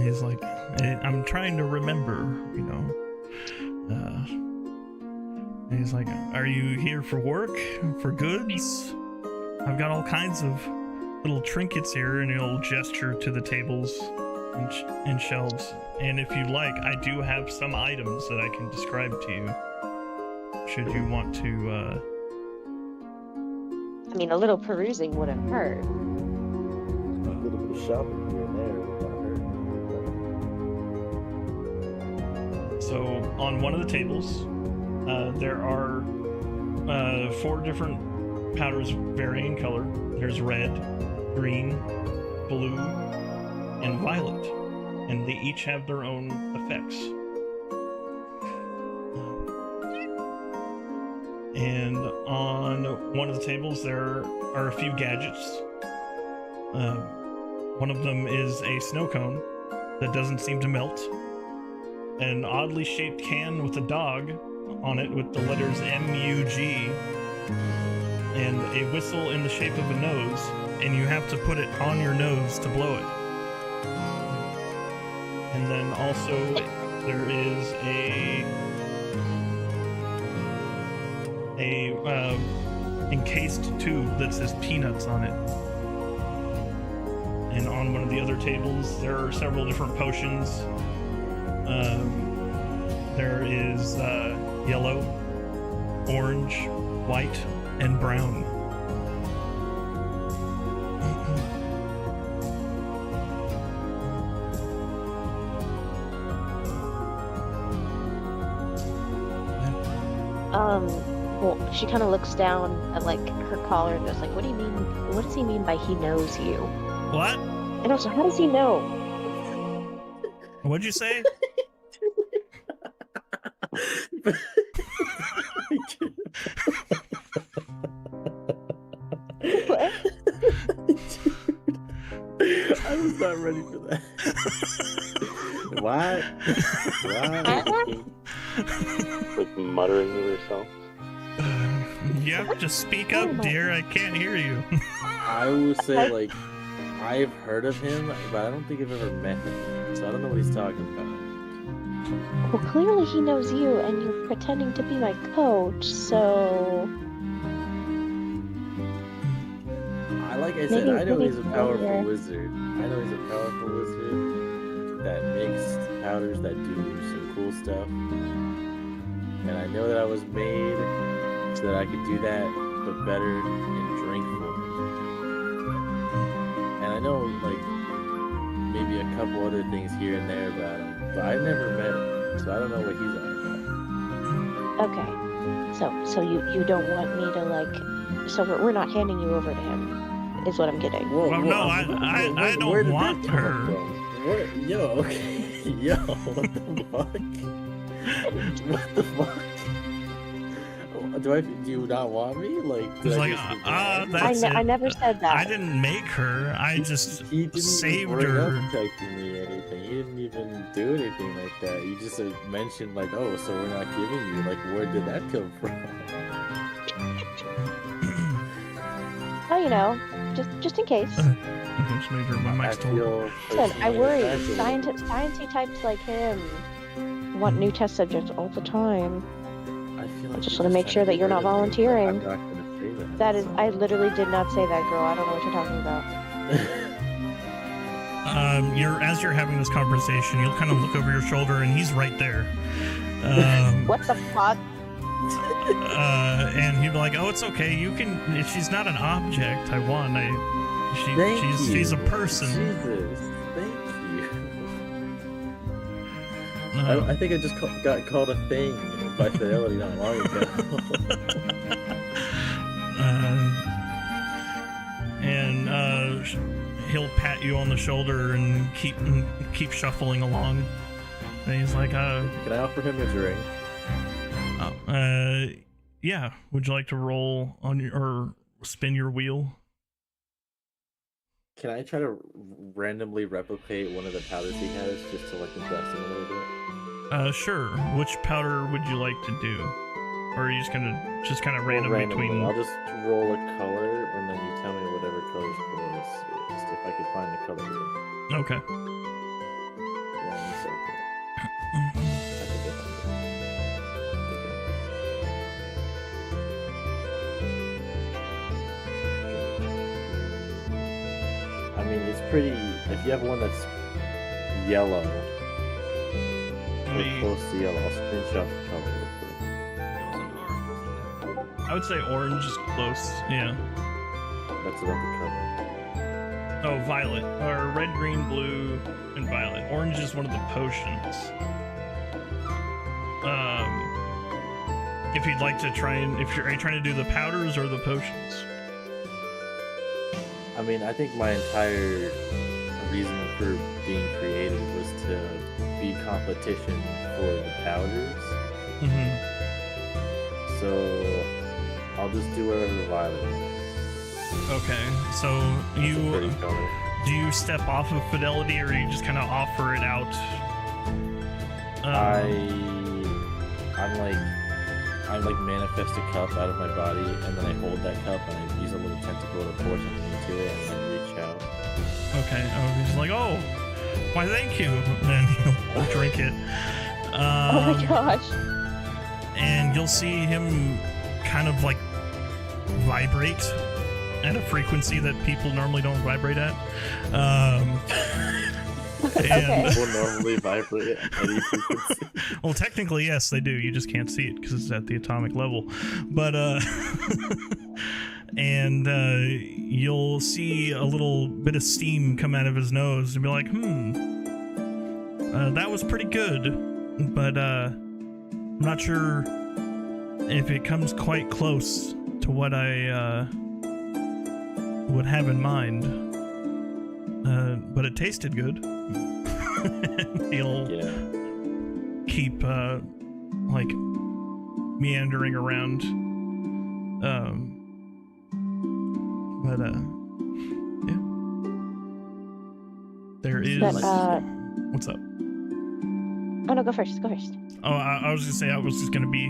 He's like, "I'm trying to remember, you know." And he's like, "Are you here for work? For goods? I've got all kinds of little trinkets here," and he'll gesture to the tables and shelves. And if you like, I do have some items that I can describe to you. Should you want to? I mean, a little perusing wouldn't hurt. A little bit of shopping here and there would not hurt. So on one of the tables, there are 4 different powders varying color. There's red, green, blue, and violet, and they each have their own effects. And on one of the tables there are a few gadgets. One of them is a snow cone that doesn't seem to melt, an oddly shaped can with a dog on it with the letters M-U-G, and a whistle in the shape of a nose, and you have to put it on your nose to blow it. And then also there is a encased tube that says peanuts on it. And on one of the other tables there are several different potions. There is yellow, orange, white, and brown. Well, she kind of looks down at like her collar and goes like, "What do you mean? What does he mean by he knows you?" What? And also, how does he know? What'd you say? What? I was not ready for that. What? Like muttering to herself. Yeah, just speak up, dear. I can't hear you. I will say, like, I've heard of him, but I don't think I've ever met him, so I don't know what he's talking about. Well, clearly he knows you, and you're pretending to be my coach, so... Like I said, Maybe I know he's a really powerful familiar. wizard. I know he's a powerful wizard that makes powders that do some cool stuff. And I know that I was made so that I could do that, but better in drink form. And I know, like, maybe a couple other things here and there about him, but I've never met him, so I don't know what he's on Okay. So you don't want me to, like... So we're not handing you over to him, is what I'm getting. about. Well, no, I don't where did that want come her. from? Yo, okay. Yo, what the fuck? What the fuck? Do you not want me? Like, did It's I like, just forget? that's it. I never said that. I didn't make her. I just He didn't saved even bring her. up texting me anything. He didn't even do anything like that. You just mentioned like, oh, so we're not giving you. Like, where did that come from? Oh, you know, just in case. Just made her my mic's told. Listen, I worry. personally Sciencey types like him want new test subjects all the time. I feel like just you're want to make trying sure to that you're get not rid of me, but volunteering. I'm not gonna say that. That is, I literally did not say that, girl. I don't know what you're talking about. As you're having this conversation, you'll kind of look over your shoulder, and he's right there. What the fuck? And he'd be like, "Oh, it's okay. You can. She's not an object. I won. She's a person." Jesus, thank you. I think I just got called a thing by Fidelity not long ago. He'll pat you on the shoulder and keep shuffling along. And he's like, Can I offer him a drink? Yeah. Would you like to roll on or spin your wheel? Can I try to randomly replicate one of the powders he has just to like impress him a little bit? Sure. Which powder would you like to do? Or are you just kind of random Randomly. between? I'll just roll a color and then you tell me whatever color's closest if I could find the color wheel. Okay. 1 second. I think I found it. I mean, it's pretty. If you have one that's yellow. Or Me- close to yellow. I'll screenshot the color real quick. It was an orange, wasn't it? I would say orange is close. Yeah. That's about the color. Oh, violet. Or red, green, blue, and violet. Orange is one of the potions. If you'd like to try and are you trying to do the powders or the potions? I mean, I think my entire reason for being created was to be competition for the powders. Mm-hmm. So I'll just do whatever the violet is. Okay, so That's a pretty you color. do you step off of fidelity or you just kind of offer it out? I'm like manifest a cup out of my body, and then I hold that cup and I use a little tentacle to pour something into it, and then reach out. Okay, he's like, oh, why thank you, and he'll drink it. Oh my gosh. And you'll see him kind of like vibrate at a frequency that people normally don't vibrate at. Okay. People normally vibrate at any frequency. Well, technically, yes, they do. You just can't see it because it's at the atomic level. But, and you'll see a little bit of steam come out of his nose and be like, that was pretty good. But, I'm not sure if it comes quite close to what I, would have in mind. But it tasted good. He'll keep like meandering around. But yeah. There is But, what's up? oh no, go first. Go first. Oh, I was gonna say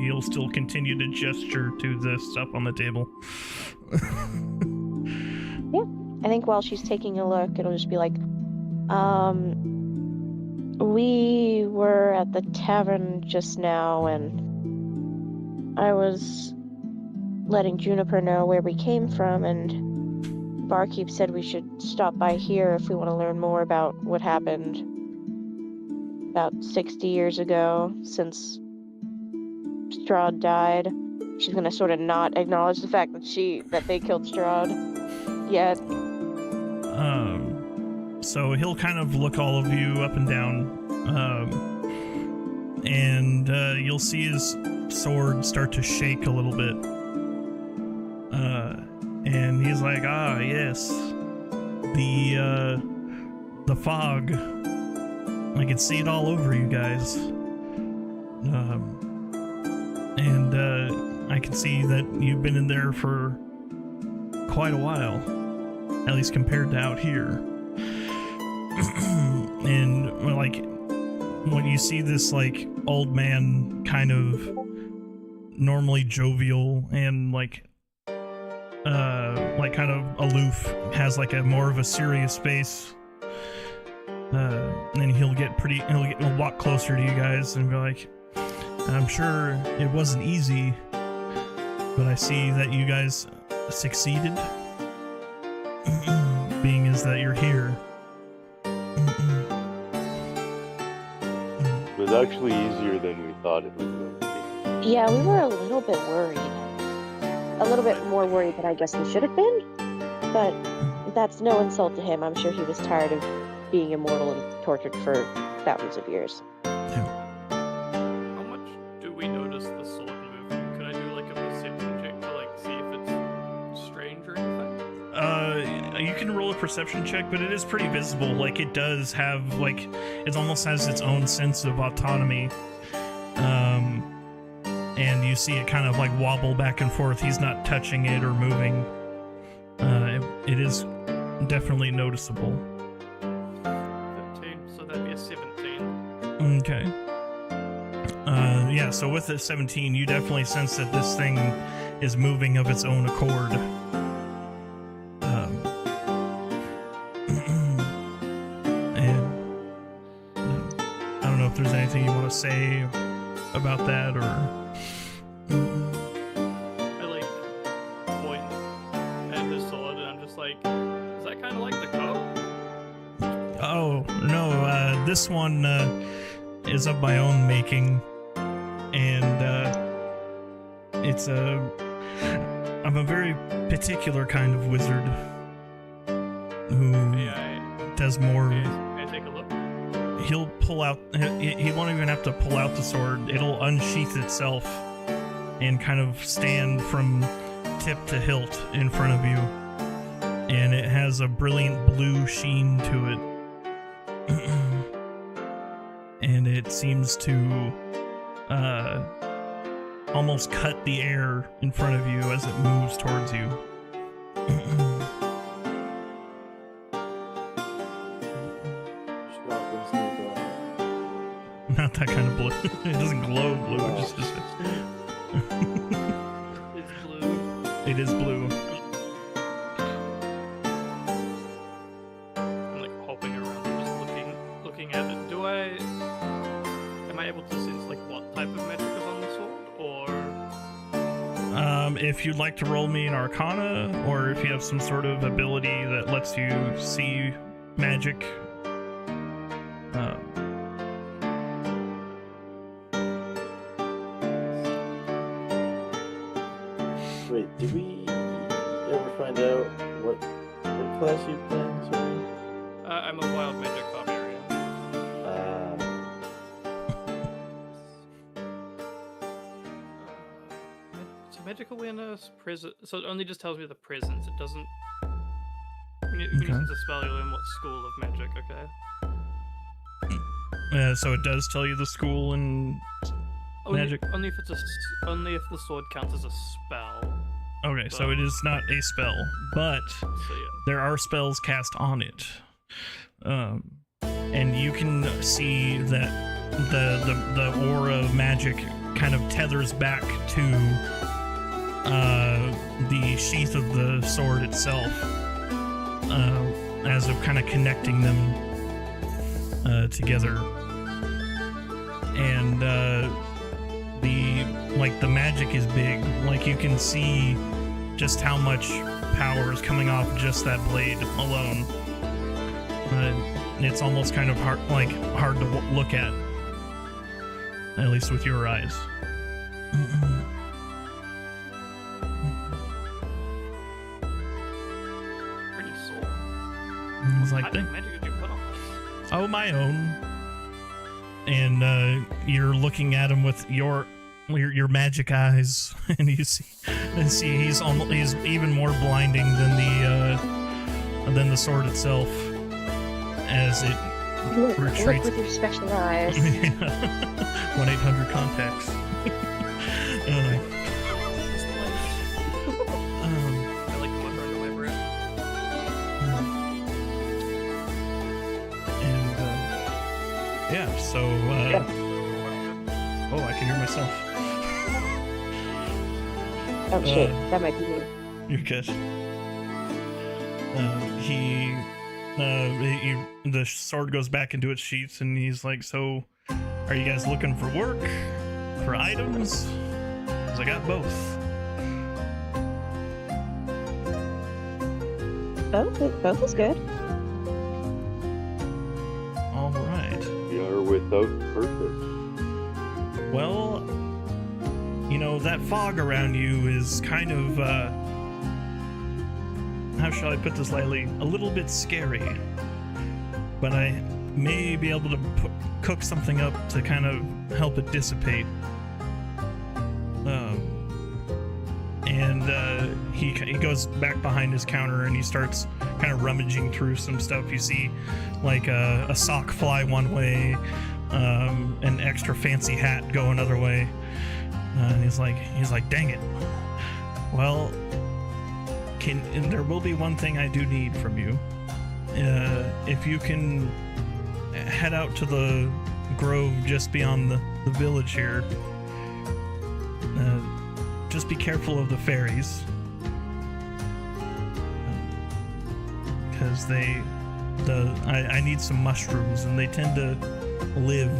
he'll still continue to gesture to the stuff on the table. I think while she's taking a look, it'll just be like, we were at the tavern just now, and I was letting Juniper know where we came from, and Barkeep said we should stop by here if we want to learn more about what happened about 60 years ago since Strahd died. She's gonna sort of not acknowledge the fact that they killed Strahd yet. So he'll kind of look all of you up and down, and you'll see his sword start to shake a little bit. And he's like, ah, yes, the fog. I can see it all over you guys. And I can see that you've been in there for quite a while, at least compared to out here. And like when you see this like old man kind of normally jovial and like kind of aloof, has like a more of a serious face, and then he'll walk closer to you guys and be like, I'm sure it wasn't easy, but I see that you guys succeeded, being as that you're here. It was actually easier than we thought it was going to be. Yeah, we were a little bit worried. A little bit more worried than I guess we should have been. But that's no insult to him. I'm sure he was tired of being immortal and tortured for thousands of years. How much do we notice the sword moving? Could I do like a perception check to like see if it's strange or anything? You can roll a perception check, but it is pretty visible. Like it does have like it almost has its own sense of autonomy. And you see it kind of like wobble back and forth. He's not touching it or moving. It is definitely noticeable. 13, so that'd be a 17. Okay. Yeah, so with the 17, you definitely sense that this thing is moving of its own accord. And I don't know if there's anything you want to say about that, or... I like point at his sword and I'm just like, is that kind of like the cup? Oh, no, this one is of my own making, and I'm a very particular kind of wizard who does more. May I take a look? He'll pull out. He won't even have to pull out the sword. It'll unsheath itself and kind of stand from tip to hilt in front of you, and it has a brilliant blue sheen to it, and it seems to almost cut the air in front of you as it moves towards you. Not that kind of blue. It doesn't glow blue. It just is. It's blue. It is blue. I'm like hopping around and just looking at it. Am I able to sense like what type of magic is on the sword, or? If you'd like to roll me an Arcana, or if you have some sort of ability that lets you see magic. Wait, did we ever find out what class you playing? Sorry. I'm a wild magic barbarian. So magic awareness, presence. So it only just tells me the presence. It doesn't. When you sense a spell, you learn what school of magic. Okay. So it does tell you the school and magic. Only if only if the sword counts as a spell. Okay, so it is not a spell, but So yeah. there are spells cast on it, and you can see that the aura of magic kind of tethers back to the sheath of the sword itself, as of kind of connecting them together, and the magic is big. Like, you can see just how much power is coming off just that blade alone. It's almost kind of hard to look at least with your eyes. Pretty soul. I was like, What type of magic did you put on this? oh, my own. And you're looking at him with your magic eyes, and you see he's even more blinding than the sword itself, as it retreats. Look with your special eyes. 1-800-contacts. I like to look under my breath. And yeah, so oh, I can hear myself. Oh shit, that might be me. You're good. The sword goes back into its sheath, and he's like, "So, are you guys looking for work, for items? 'Cause I got both." Both is good. All right. We are without purpose. Well, that fog around you is kind of, how shall I put this lightly? A little bit scary. But I may be able to cook something up to kind of help it dissipate. He goes back behind his counter, and he starts kind of rummaging through some stuff. You see, like a sock fly one way, an extra fancy hat go another way. And he's like, dang it. Well, there will be one thing I do need from you. If you can head out to the grove just beyond the village here, just be careful of the fairies, because I need some mushrooms, and they tend to live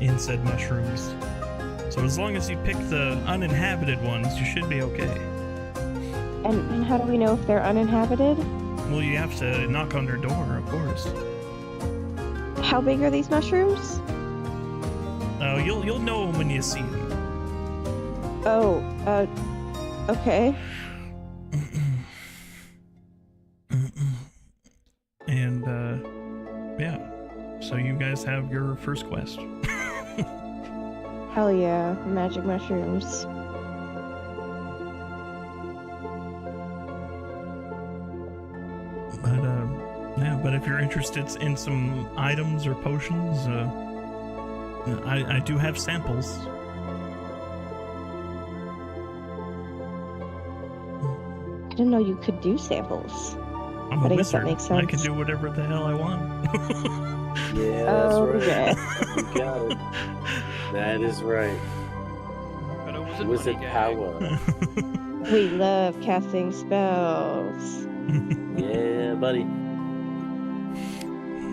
in said mushrooms. So as long as you pick the uninhabited ones, you should be okay. And how do we know if they're uninhabited? Well, you have to knock on their door, of course. How big are these mushrooms? Oh, you'll know when you see them. Oh, okay. And yeah. So you guys have your first quest. Hell yeah, magic mushrooms. But yeah, but if you're interested in some items or potions, I do have samples. I didn't know you could do samples. I'm But a I guess that wizard. makes I sense. can do whatever the hell I want. Yeah, that's Okay. right. You got it. That is right. But it was a Wizard money gag. power. We love casting spells. Yeah, buddy.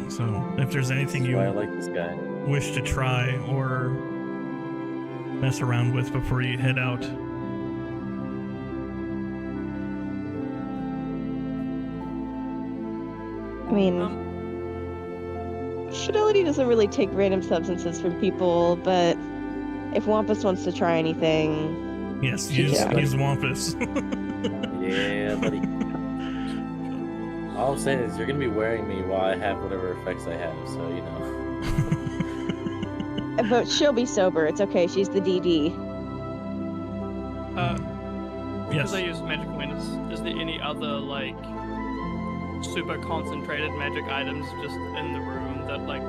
So if there's anything That's why I you like this guy. wish to try or mess around with before you head out, I mean, Um, Fidelity doesn't really take random substances from people, but if Wampus wants to try anything, yes, use Yeah. use Wampus. Yeah, buddy. All I'm saying is you're gonna be wearing me while I have whatever effects I have, so you know. but she'll be sober. It's okay. She's the DD. Yes. Because I use magic awareness, is there any other, like, super concentrated magic items just in the room that, like,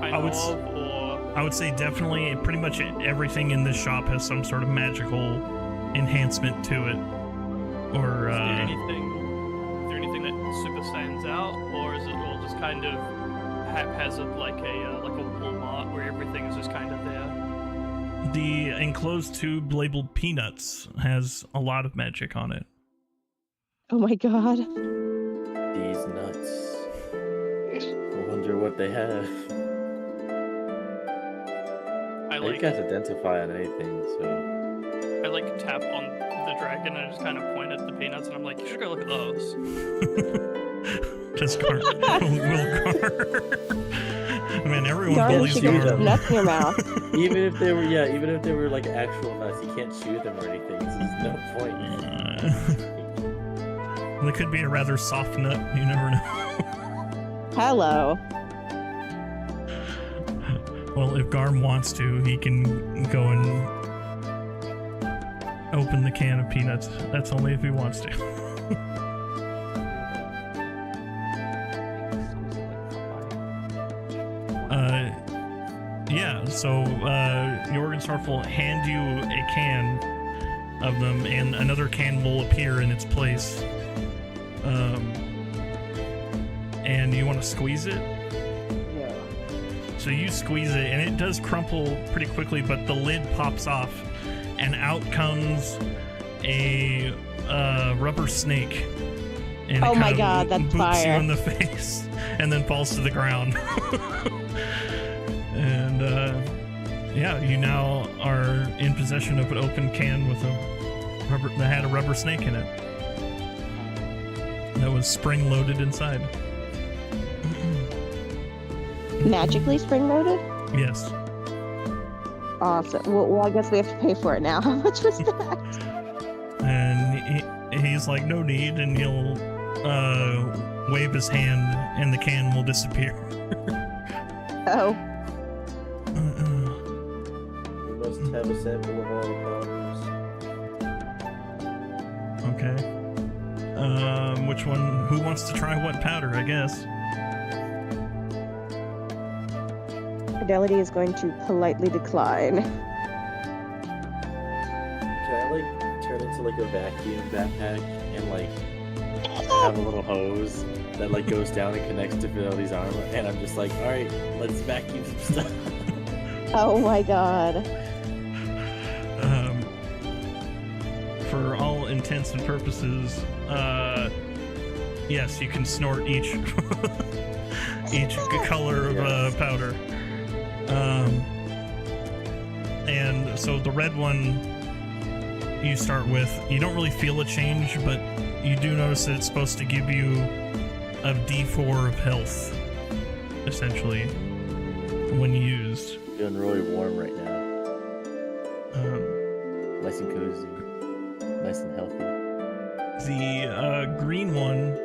I know would of, or... I would say definitely pretty much everything in this shop has some sort of magical enhancement to it. Or Is there anything that super stands out, or is it all just kind of haphazard, like a Walmart where everything is just kind of there? the enclosed tube labeled peanuts has a lot of magic on it. Oh my god. These nuts. I wonder what they have. I can't identify on anything, so. I like tap on the dragon and I just kind of point at the peanuts and I'm like, you should go look at those. Just Gar. Will Gar. Man, everyone Gar, you bullies should go Gar. put Gar. nuts in your mouth. Even if they were like actual nuts, you can't chew them or anything, so there's no point. They could be a rather soft nut. You never know. Hello. Well, if Garm wants to, he can go and open the can of peanuts. That's only if he wants to. Yeah, so Jorgensdorf will hand you a can of them, and another can will appear in its place. And you want to squeeze it? Yeah. So you squeeze it, and it does crumple pretty quickly, but the lid pops off, and out comes a rubber snake. And Oh it my kind of God, that's boots you fire. in the face, and then falls to the ground. And yeah, you now are in possession of an open can with a rubber that had a rubber snake in it. That was spring loaded inside. Magically spring loaded? Yes. Awesome. Well, I guess we have to pay for it now. How much was that? And he's like, no need, and he'll wave his hand, and the can will disappear. Oh. You must have a sample of all the powders. Okay. Which one? Who wants to try what powder? I guess. Fidelity is going to politely decline. Can I like turn into like a vacuum backpack and like have a little hose that like goes down and connects to Fidelity's arm, and I'm just like, all right, let's vacuum some stuff. Oh my god. For all intents and purposes, yes, you can snort each color of powder. And so the red one you start with, you don't really feel a change, but you do notice that it's supposed to give you a D4 of health, essentially. when used. Feeling really warm right now. Nice and cozy. Nice and healthy. The green one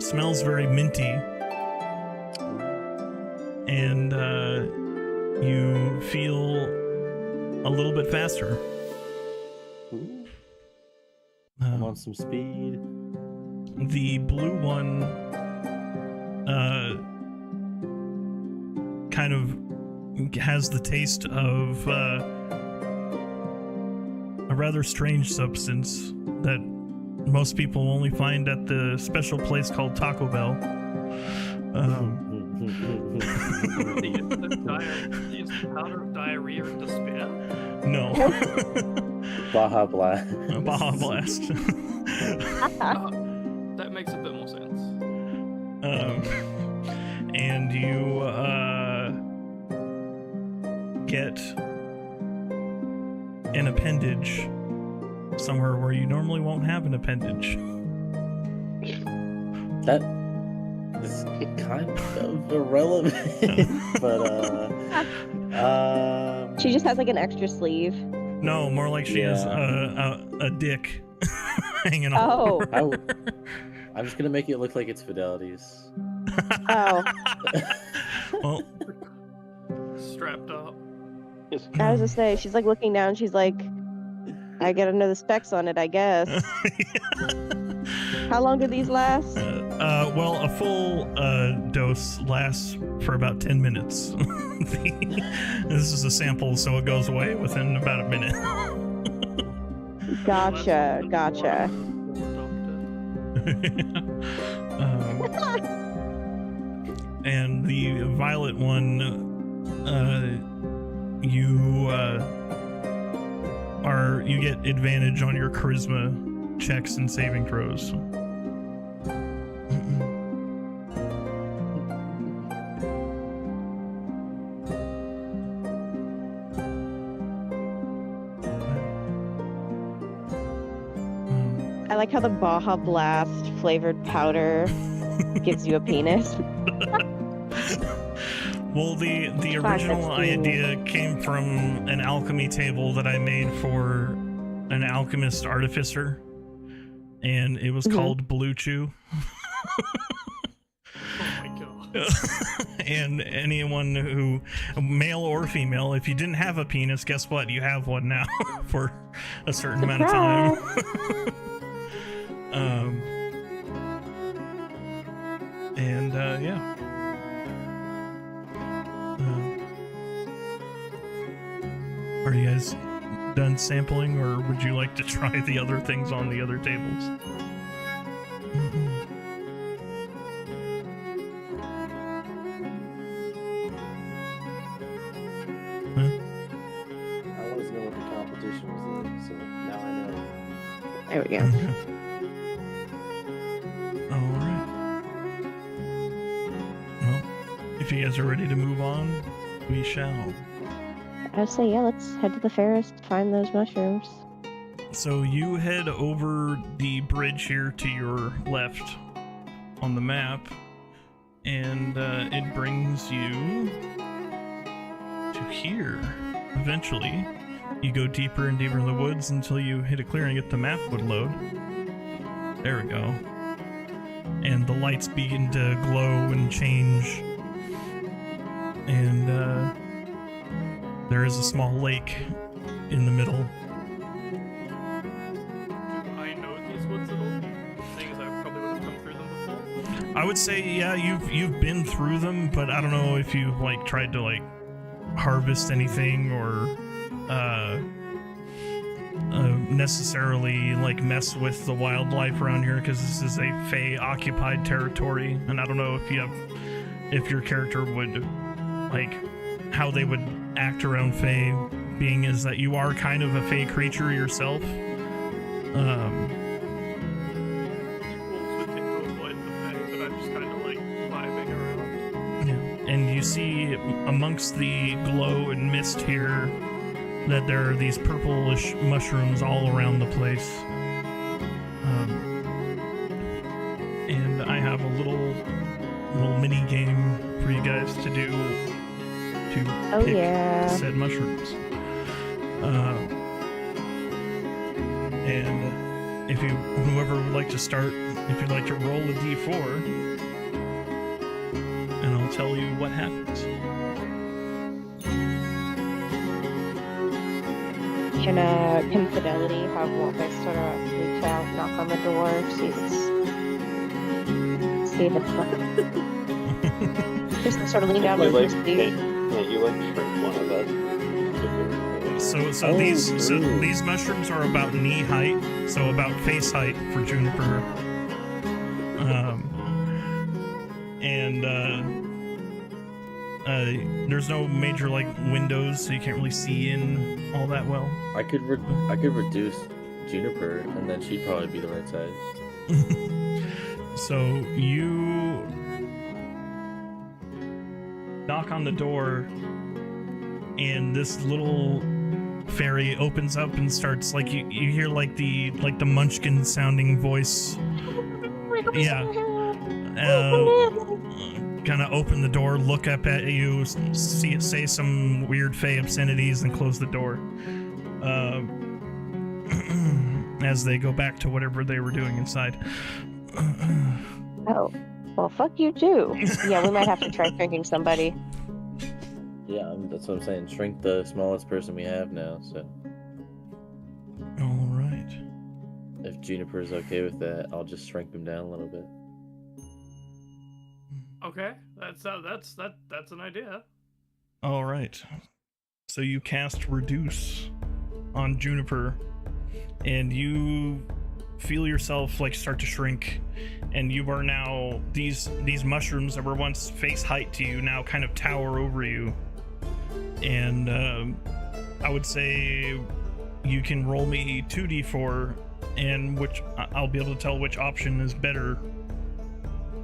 smells very minty, and you feel a little bit faster. Ooh. I'm on some speed. The blue one kind of has the taste of a rather strange substance that most people only find at the special place called Taco Bell. Is the powder of diarrhea and despair? No. Baja Blast. Baja Blast. That makes a bit more sense. And you get an appendage somewhere where you normally won't have an appendage. That is kind of irrelevant, but She just has like an extra sleeve. No, more like she has a dick hanging off. Oh. I'm just gonna make it look like it's Fidelity's. Oh. Well, Strapped up. I was just saying, she's like looking down. She's like, I gotta know the specs on it, I guess. How long do these last? well, a full dose lasts for about 10 minutes. This is a sample, so it goes away within about a minute. Gotcha. And the violet one, you get advantage on your charisma checks and saving throws. I like how the Baja Blast flavored powder gives you a penis. Well, the original idea came from an alchemy table that I made for an alchemist artificer, and it was called Blue Chew. Oh my god. And anyone who, male or female, if you didn't have a penis, guess what? You have one now for a certain amount of time. Yeah. Are you guys done sampling, or would you like to try the other things on the other tables? I wanted to know what the competition was like, so now I know. There we go. Alright. Well, if you guys are ready to move on, we shall. I'd say, yeah, let's head to the forest, find those mushrooms. So you head over the bridge here to your left on the map, and it brings you to here. Eventually, you go deeper and deeper in the woods until you hit a clearing and the map would load. There we go. And the lights begin to glow and change. And there is a small lake in the middle. Do I know these woods at all? Seeing as I probably would have come through them before. I would say, yeah, you've been through them, but I don't know if you like tried to like harvest anything or necessarily like mess with the wildlife around here, because this is a Fae occupied territory, and I don't know if your character would like how they would act around Fae, being is that you are kind of a Fae creature yourself. And you see amongst the glow and mist here that there are these purplish mushrooms all around the place. And I have a little mini game for you guys tasked to do to Oh, pick yeah. said mushrooms. And if whoever would like to start, if you'd like to roll a d4, and I'll tell you what happens. Can Fidelity have Wolfix sort of reach out, knock on the door, see if it's just sort of lean down You and like, see. can't you like shrink one of us? So these mushrooms are about knee height, so about face height for Juniper. There's no major like windows, so you can't really see in all that well. I could reduce Juniper, and then she'd probably be the right size. So you knock on the door, and this little fairy opens up and starts like you hear like the Munchkin sounding voice. Yeah. Kind of open the door, look up at you, say some weird fey obscenities, and close the door. As they go back to whatever they were doing inside. Oh, well, fuck you too. Yeah, we might have to try shrinking somebody. Yeah, that's what I'm saying. Shrink the smallest person we have now. So All right. if Juniper's okay with that, I'll just shrink him down a little bit. Okay, that's an idea. All right. So you cast Reduce on Juniper, and you feel yourself like start to shrink, and you are now these mushrooms that were once face height to you now kind of tower over you. And I would say you can roll me 2d4, and which I'll be able to tell which option is better,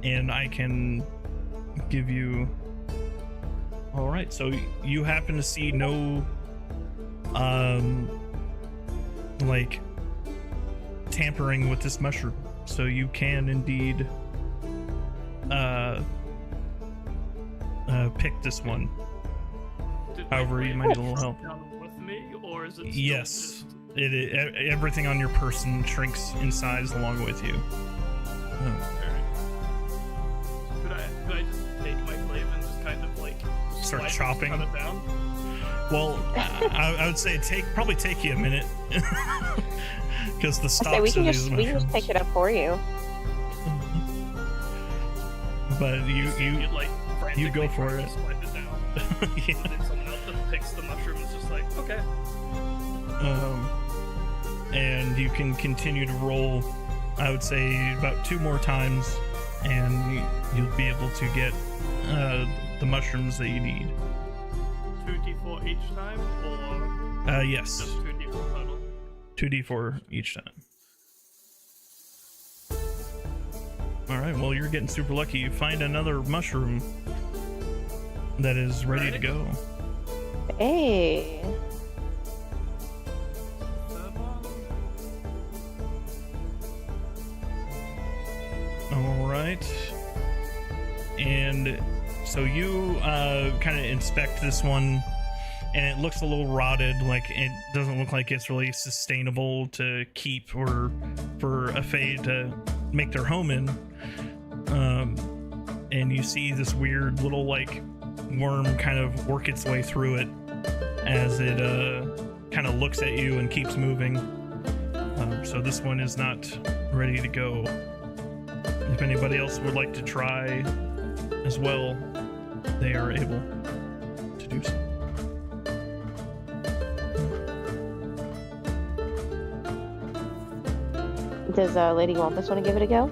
and I can give you. All right, so you happen to see no like tampering with this mushroom, so you can indeed pick this one. However, you might need a little help. With me, or is it? Yes, everything on your person shrinks in size along with you. Could I just take my glaive and just kind of like Start slice it, chopping? cut it down? Well, I would say probably take you a minute, because the I say stalks we of can these just mushrooms. pick it up for you. But you like you go for frantically it. Swipe it down. Yeah. And then someone else that picks the mushroom is just like, okay. And you can continue to roll, I would say about 2 more times, and you'll be able to get the mushrooms that you need. 2d4 each time, or Yes, just 2d4 total? 2d4 each time. All right, well, you're getting super lucky. You find another mushroom that is ready to go. Hey. Third one. All right. And so you kind of inspect this one, and it looks a little rotted. Like, it doesn't look like it's really sustainable to keep or for a fae to make their home in. And you see this weird little like worm kind of work its way through it as it kind of looks at you and keeps moving. So this one is not ready to go. If anybody else would like to try as well, they are able to do so. Does Lady Wampus want to give it a go?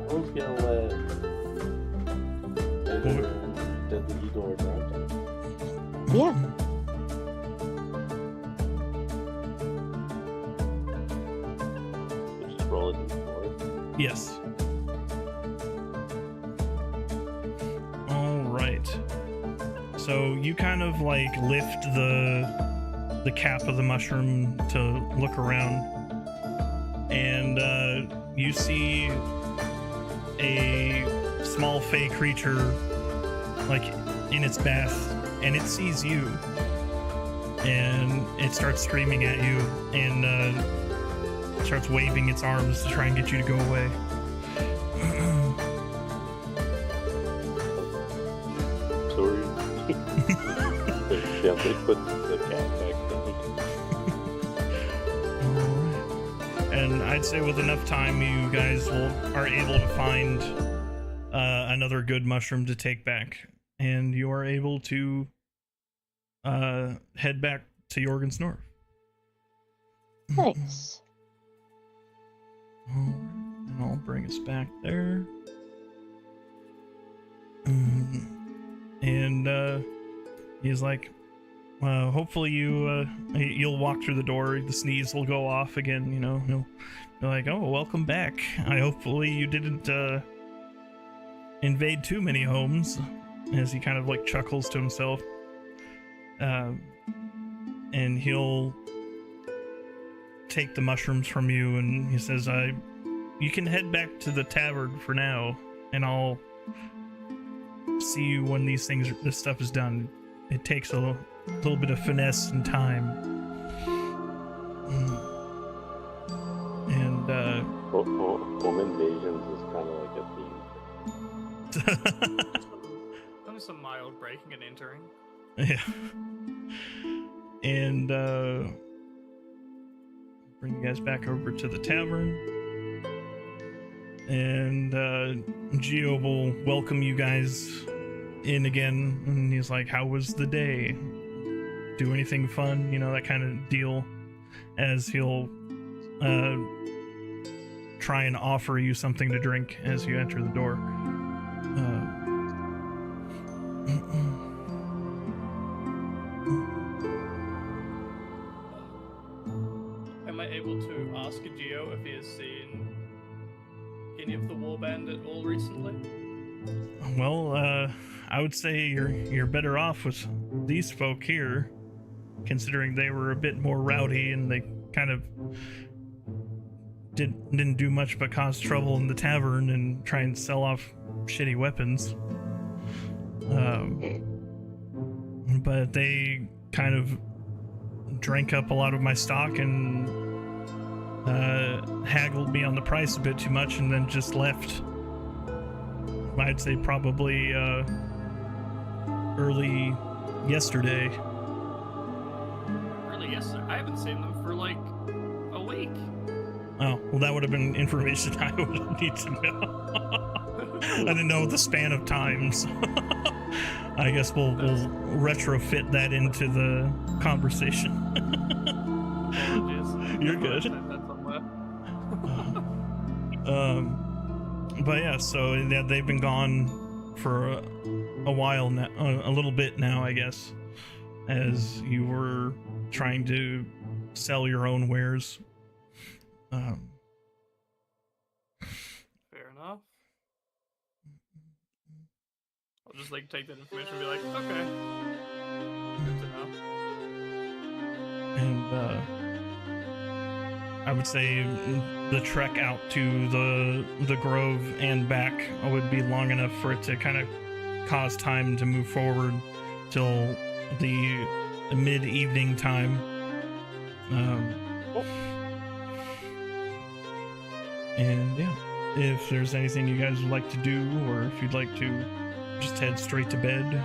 I was gonna let Edgar and Deadly Eagle around. Yeah. We'll just roll it d4. Yes. All right. So you kind of like lift the cap of the mushroom to look around, and you see small fey creature like in its bath, and it sees you, and it starts screaming at you and starts waving its arms to try and get you to go away. Sorry. Gently put the cat back down. And I'd say with enough time, you guys are able to find another good mushroom to take back, and you are able to head back to Jorgensnorf. Nice. And I'll bring us back there. And he's like, hopefully you'll walk through the door, the sneeze will go off again, you know, he'll be like, oh, welcome back. Hopefully you didn't invade too many homes, as he kind of like chuckles to himself. And he'll take the mushrooms from you, and he says, you can head back to the tavern for now, and I'll see you when this stuff is done. It takes a little bit of finesse and time. And home invasions is kind of like a theme. Only some mild breaking and entering. Yeah. And bring you guys back over to the tavern. And Geo will welcome you guys in again, and he's like, how was the day? Do anything fun? You know, that kind of deal, as he'll try and offer you something to drink as you enter the door. Am I able to ask Geo if he has seen any of the warband at all recently? Well, I would say you're better off with these folk here, considering they were a bit more rowdy and they kind of didn't do much but cause trouble in the tavern and try and sell off shitty weapons. But they kind of drank up a lot of my stock and haggled me on the price a bit too much, and then just left. I'd say probably early yesterday. Early yesterday? I haven't seen them for like a week. Oh, well, that would have been information I would need to know. I didn't know the span of times. I guess we'll retrofit that into the conversation. You're good. But yeah, so they've been gone for a while now, a little bit now, I guess, as you were trying to sell your own wares. Fair enough. I'll just like take that information and be like, okay, good to know. And I would say the trek out to the grove and back would be long enough for it to kind of cause time to move forward till the mid-evening time. And yeah, if there's anything you guys would like to do, or if you'd like to just head straight to bed.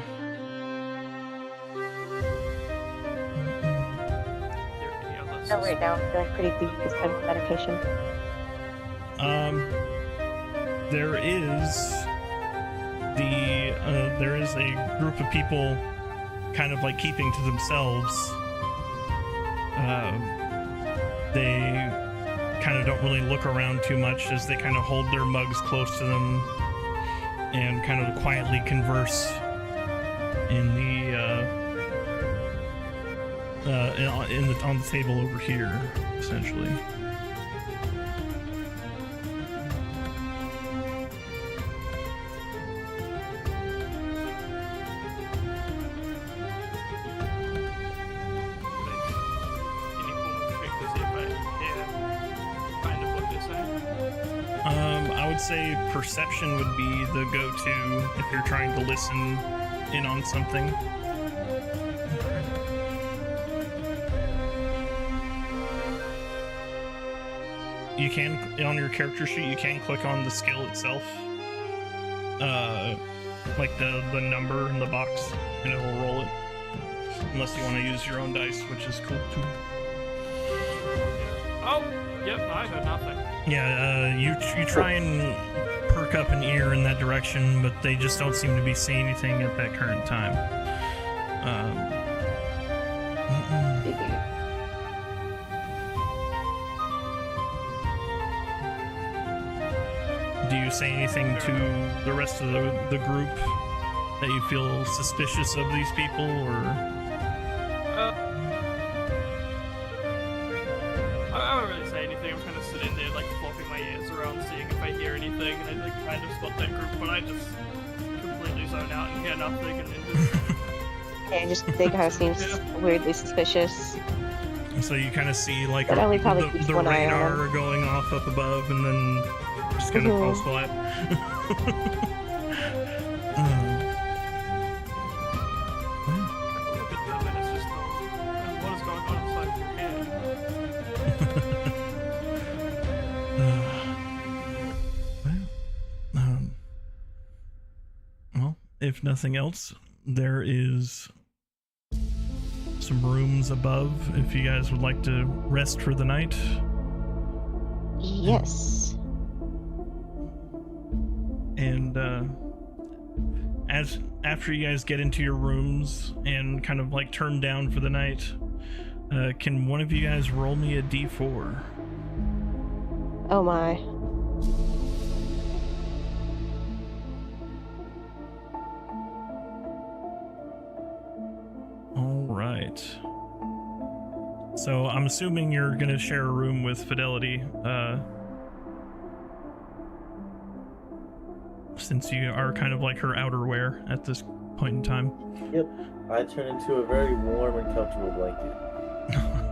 No, right now I'm feeling pretty weak this time of medication. There is a group of people kind of like keeping to themselves. They kind of don't really look around too much, as they kind of hold their mugs close to them and kind of quietly converse in on the table over here, essentially. I would say perception would be the go-to if you're trying to listen in on something. You can, on your character sheet, you can click on the skill itself. Like the number in the box, and it'll roll it. Unless you want to use your own dice, which is cool too. Oh, yep, I heard nothing. Yeah, you try and perk up an ear in that direction, but they just don't seem to be seeing anything at that current time. Do you say anything to the rest of the group that you feel suspicious of these people, or? I don't really say anything. I'm kind of sitting there, like, flopping my ears around, seeing if I hear anything, and I, like, kind of spot that group, but I just completely zone out and hear nothing, and then just... Okay, just they kind of seem weirdly suspicious. So you kind of see, like, But I would probably keep the one eye on radar going off up above, and then just kind of falls flat. Look at them, and it's just, what is going on inside of your head? Well, if nothing else, there is some rooms above if you guys would like to rest for the night. Yes. And after you guys get into your rooms and kind of like turn down for the night, can one of you guys roll me a d4? Oh my. All right. So I'm assuming you're gonna share a room with Fidelity, since you are kind of like her outerwear at this point in time. Yep. I turn into a very warm and comfortable blanket.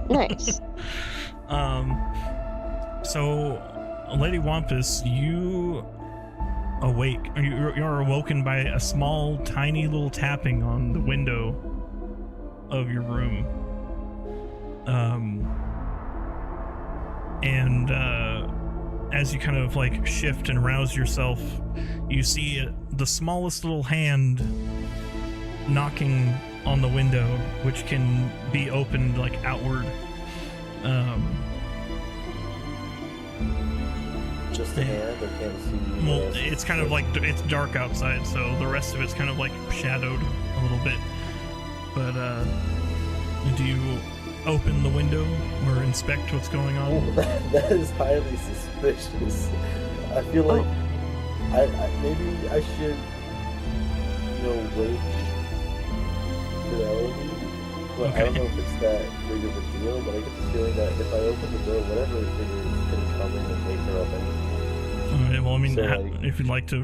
Nice. So, Lady Wampus, you awake. You're awoken by a small, tiny little tapping on the window of your room. As you kind of like shift and rouse yourself, you see the smallest little hand knocking on the window, which can be opened like outward. Just a hand, I can't see. Well, it's kind of like, it's dark outside, so the rest of it's kind of like shadowed a little bit. But do you open the window or inspect what's going on? Oh, that is highly suspicious. I feel like I maybe I should, wake Fidelity, but Okay. I don't know if it's that big of a deal. But I get the feeling that if I open the door, whatever it is gonna come in and wake her up anyway. Alright, well, I mean, So, like- if you'd like to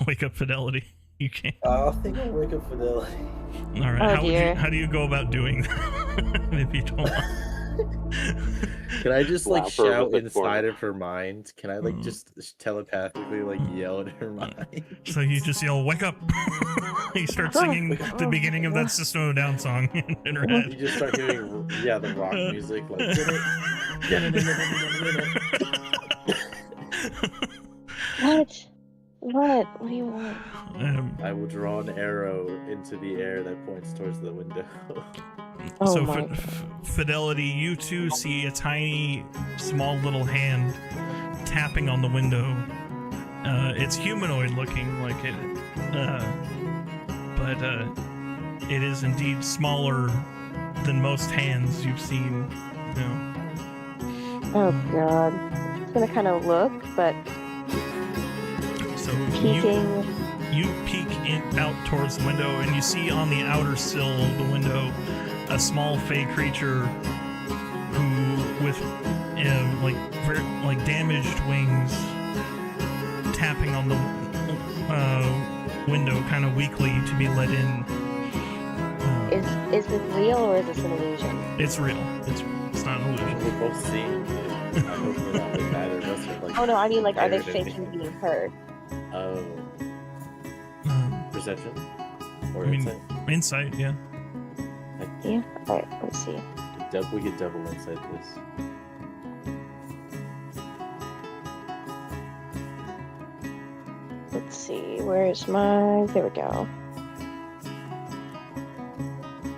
wake up Fidelity, you can. I think I'll wake up Fidelity. Alright, Oh, dear. how do you go about doing that? If you don't want. Can I just like Slap her shout with a inside fork. of her mind? Can I like just telepathically like yell at her mind? So you just yell, "Wake up!" You start singing the beginning of that System of a Down song in her You head. just start hearing the rock music like. What do you want? I will draw an arrow into the air that points towards the window. Oh So my. Fidelity, you too see a tiny, small little hand tapping on the window. It's humanoid looking, like it, but it is indeed smaller than most hands you've seen. Oh god. It's gonna kind of look, but So peeking. you peek out towards the window, and you see on the outer sill of the window a small fey creature who, with like damaged wings, tapping on the window kind of weakly to be let in. Is this real or is this an illusion? It's real. It's not an illusion. We're both seeing. hope we're not like neither of us are like. Oh no, I mean like, are they scared or faking anything. being heard? Oh, perception or I mean, insight? insight, yeah. Yeah. All right. Let's see. We could double insight this. Let's see. Where's my? There we go.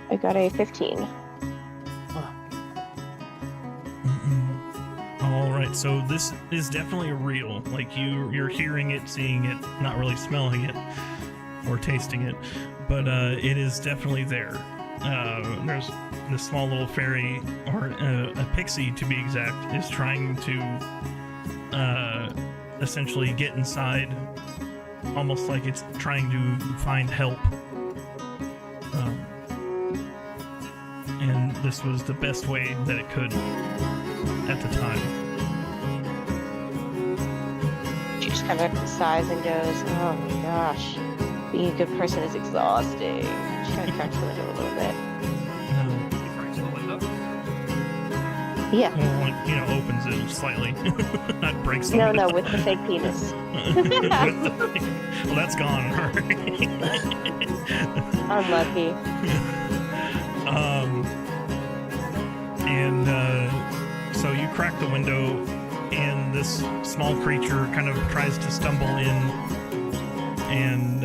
I got a 15. All right, so this is definitely real. Like you're hearing it, seeing it, not really smelling it or tasting it, but it is definitely there. There's this small little fairy, or a pixie to be exact, is trying to essentially get inside, almost like it's trying to find help. And this was the best way that it could at the time. She just kind of sighs and goes, "Oh my gosh, being a good person is exhausting." She kind of cracks the window a little bit. He cracks the window. Yeah. Well, opens it slightly. Not breaks the No, window. no, with the fake penis. Well, that's gone. Unlucky. So you crack the window, and this small creature kind of tries to stumble in, and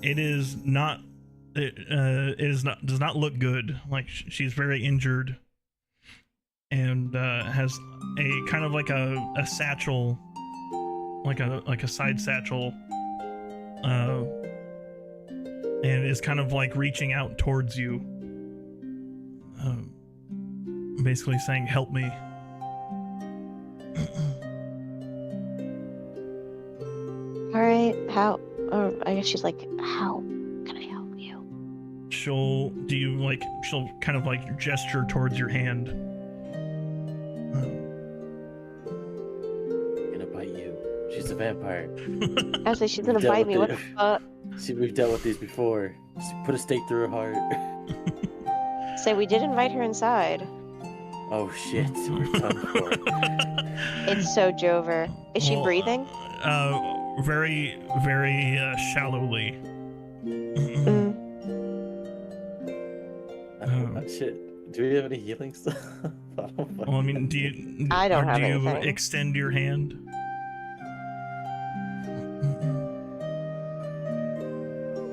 it does not look good. Like she's very injured, and has a kind of like a satchel, like a side satchel, and is kind of like reaching out towards you, basically saying, "Help me." All right, how? Or I guess she's like, "How can I help you?" She'll kind of like gesture towards your hand. Gonna bite you. She's a vampire. Actually, she's gonna Dealt bite with me. What it. the fuck? See, we've dealt with these before. Just put a stake through her heart. Say, we did invite her inside. Oh shit, we're done for. It's so Jover. Is she Well, breathing? Very, very shallowly. Mm. Shit. Do we have any healing stuff? Well, I mean, do you? I don't or have do you anything. extend your hand?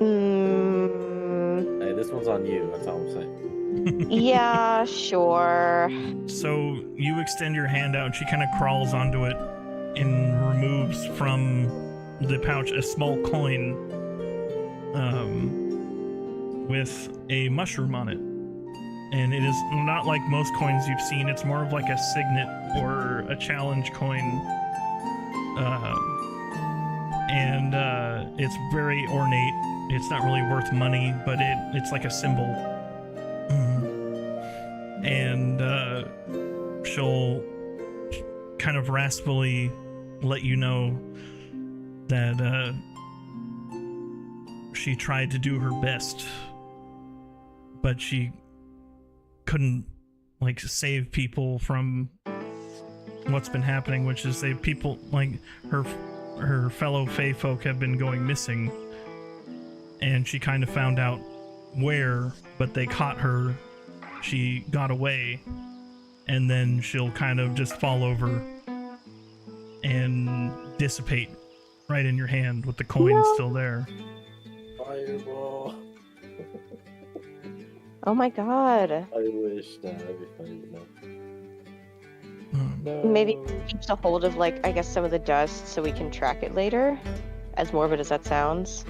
Mm, Hey, this one's on you. That's all I'm saying. yeah, sure. So you extend your hand out, and she kind of crawls onto it and removes from the pouch a small coin with a mushroom on it. And it is not like most coins you've seen. It's more of like a signet or a challenge coin. And it's very ornate. It's not really worth money, but it's like a symbol. And she'll kind of raspily let you know that she tried to do her best, but she couldn't like save people from what's been happening, which is people like her fellow Fae folk have been going missing, and she kind of found out where, but they caught her. She got away, and then she'll kind of just fall over and dissipate right in your hand with the coin still there. Fireball. Oh my god. I wish that'd be funny to know. No. Maybe keeps a hold of, like, I guess some of the dust so we can track it later. As morbid as that sounds.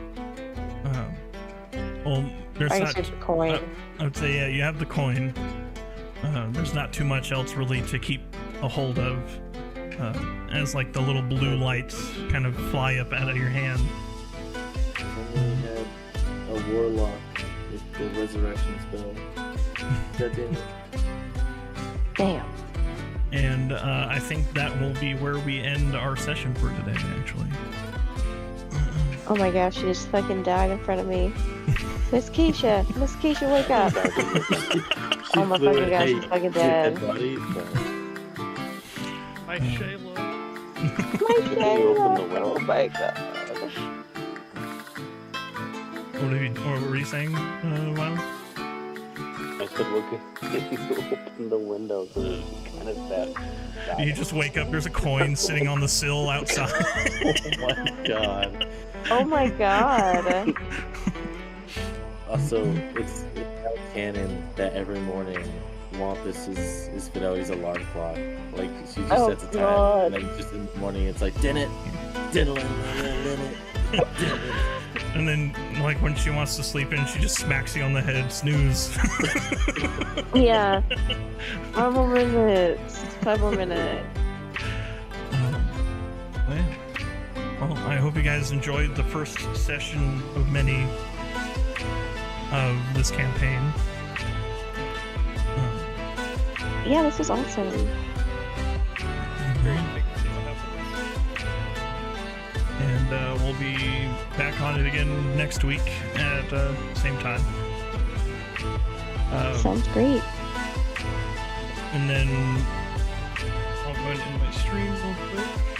Well, there's I guess not. there's the coin. I would say, yeah, you have the coin. There's not too much else really to keep a hold of. As like the little blue lights kind of fly up out of your hand. If only we had a warlock with the resurrection spell. God damn it. Damn. And I think that will be where we end our session for today, actually. Oh my gosh, she just fucking died in front of me. Miss Keisha, wake up. She's Oh my fucking gosh, she's fucking dead. Body, but Hi, Shayla. My Can you open the God. window? Oh my God. What were you saying, Miles? I said, look, can you open the window? So it's kind of that. You just wake up, there's a coin sitting on the sill outside. Oh my god. Oh my God. Also, it's now canon that every morning Wampus is Fidelity's alarm clock. Like, she just Oh, sets a time, God. and then just in the morning it's like, din it, din it. And then, like, when she wants to sleep in, she just smacks you on the head, snooze. Yeah. 5 more minutes. 5 more minutes. Well, I hope you guys enjoyed the first session of many of this campaign. Yeah, this was awesome. And we'll be back on it again next week at same time. Sounds great. And then I'll go ahead and end my stream real quick.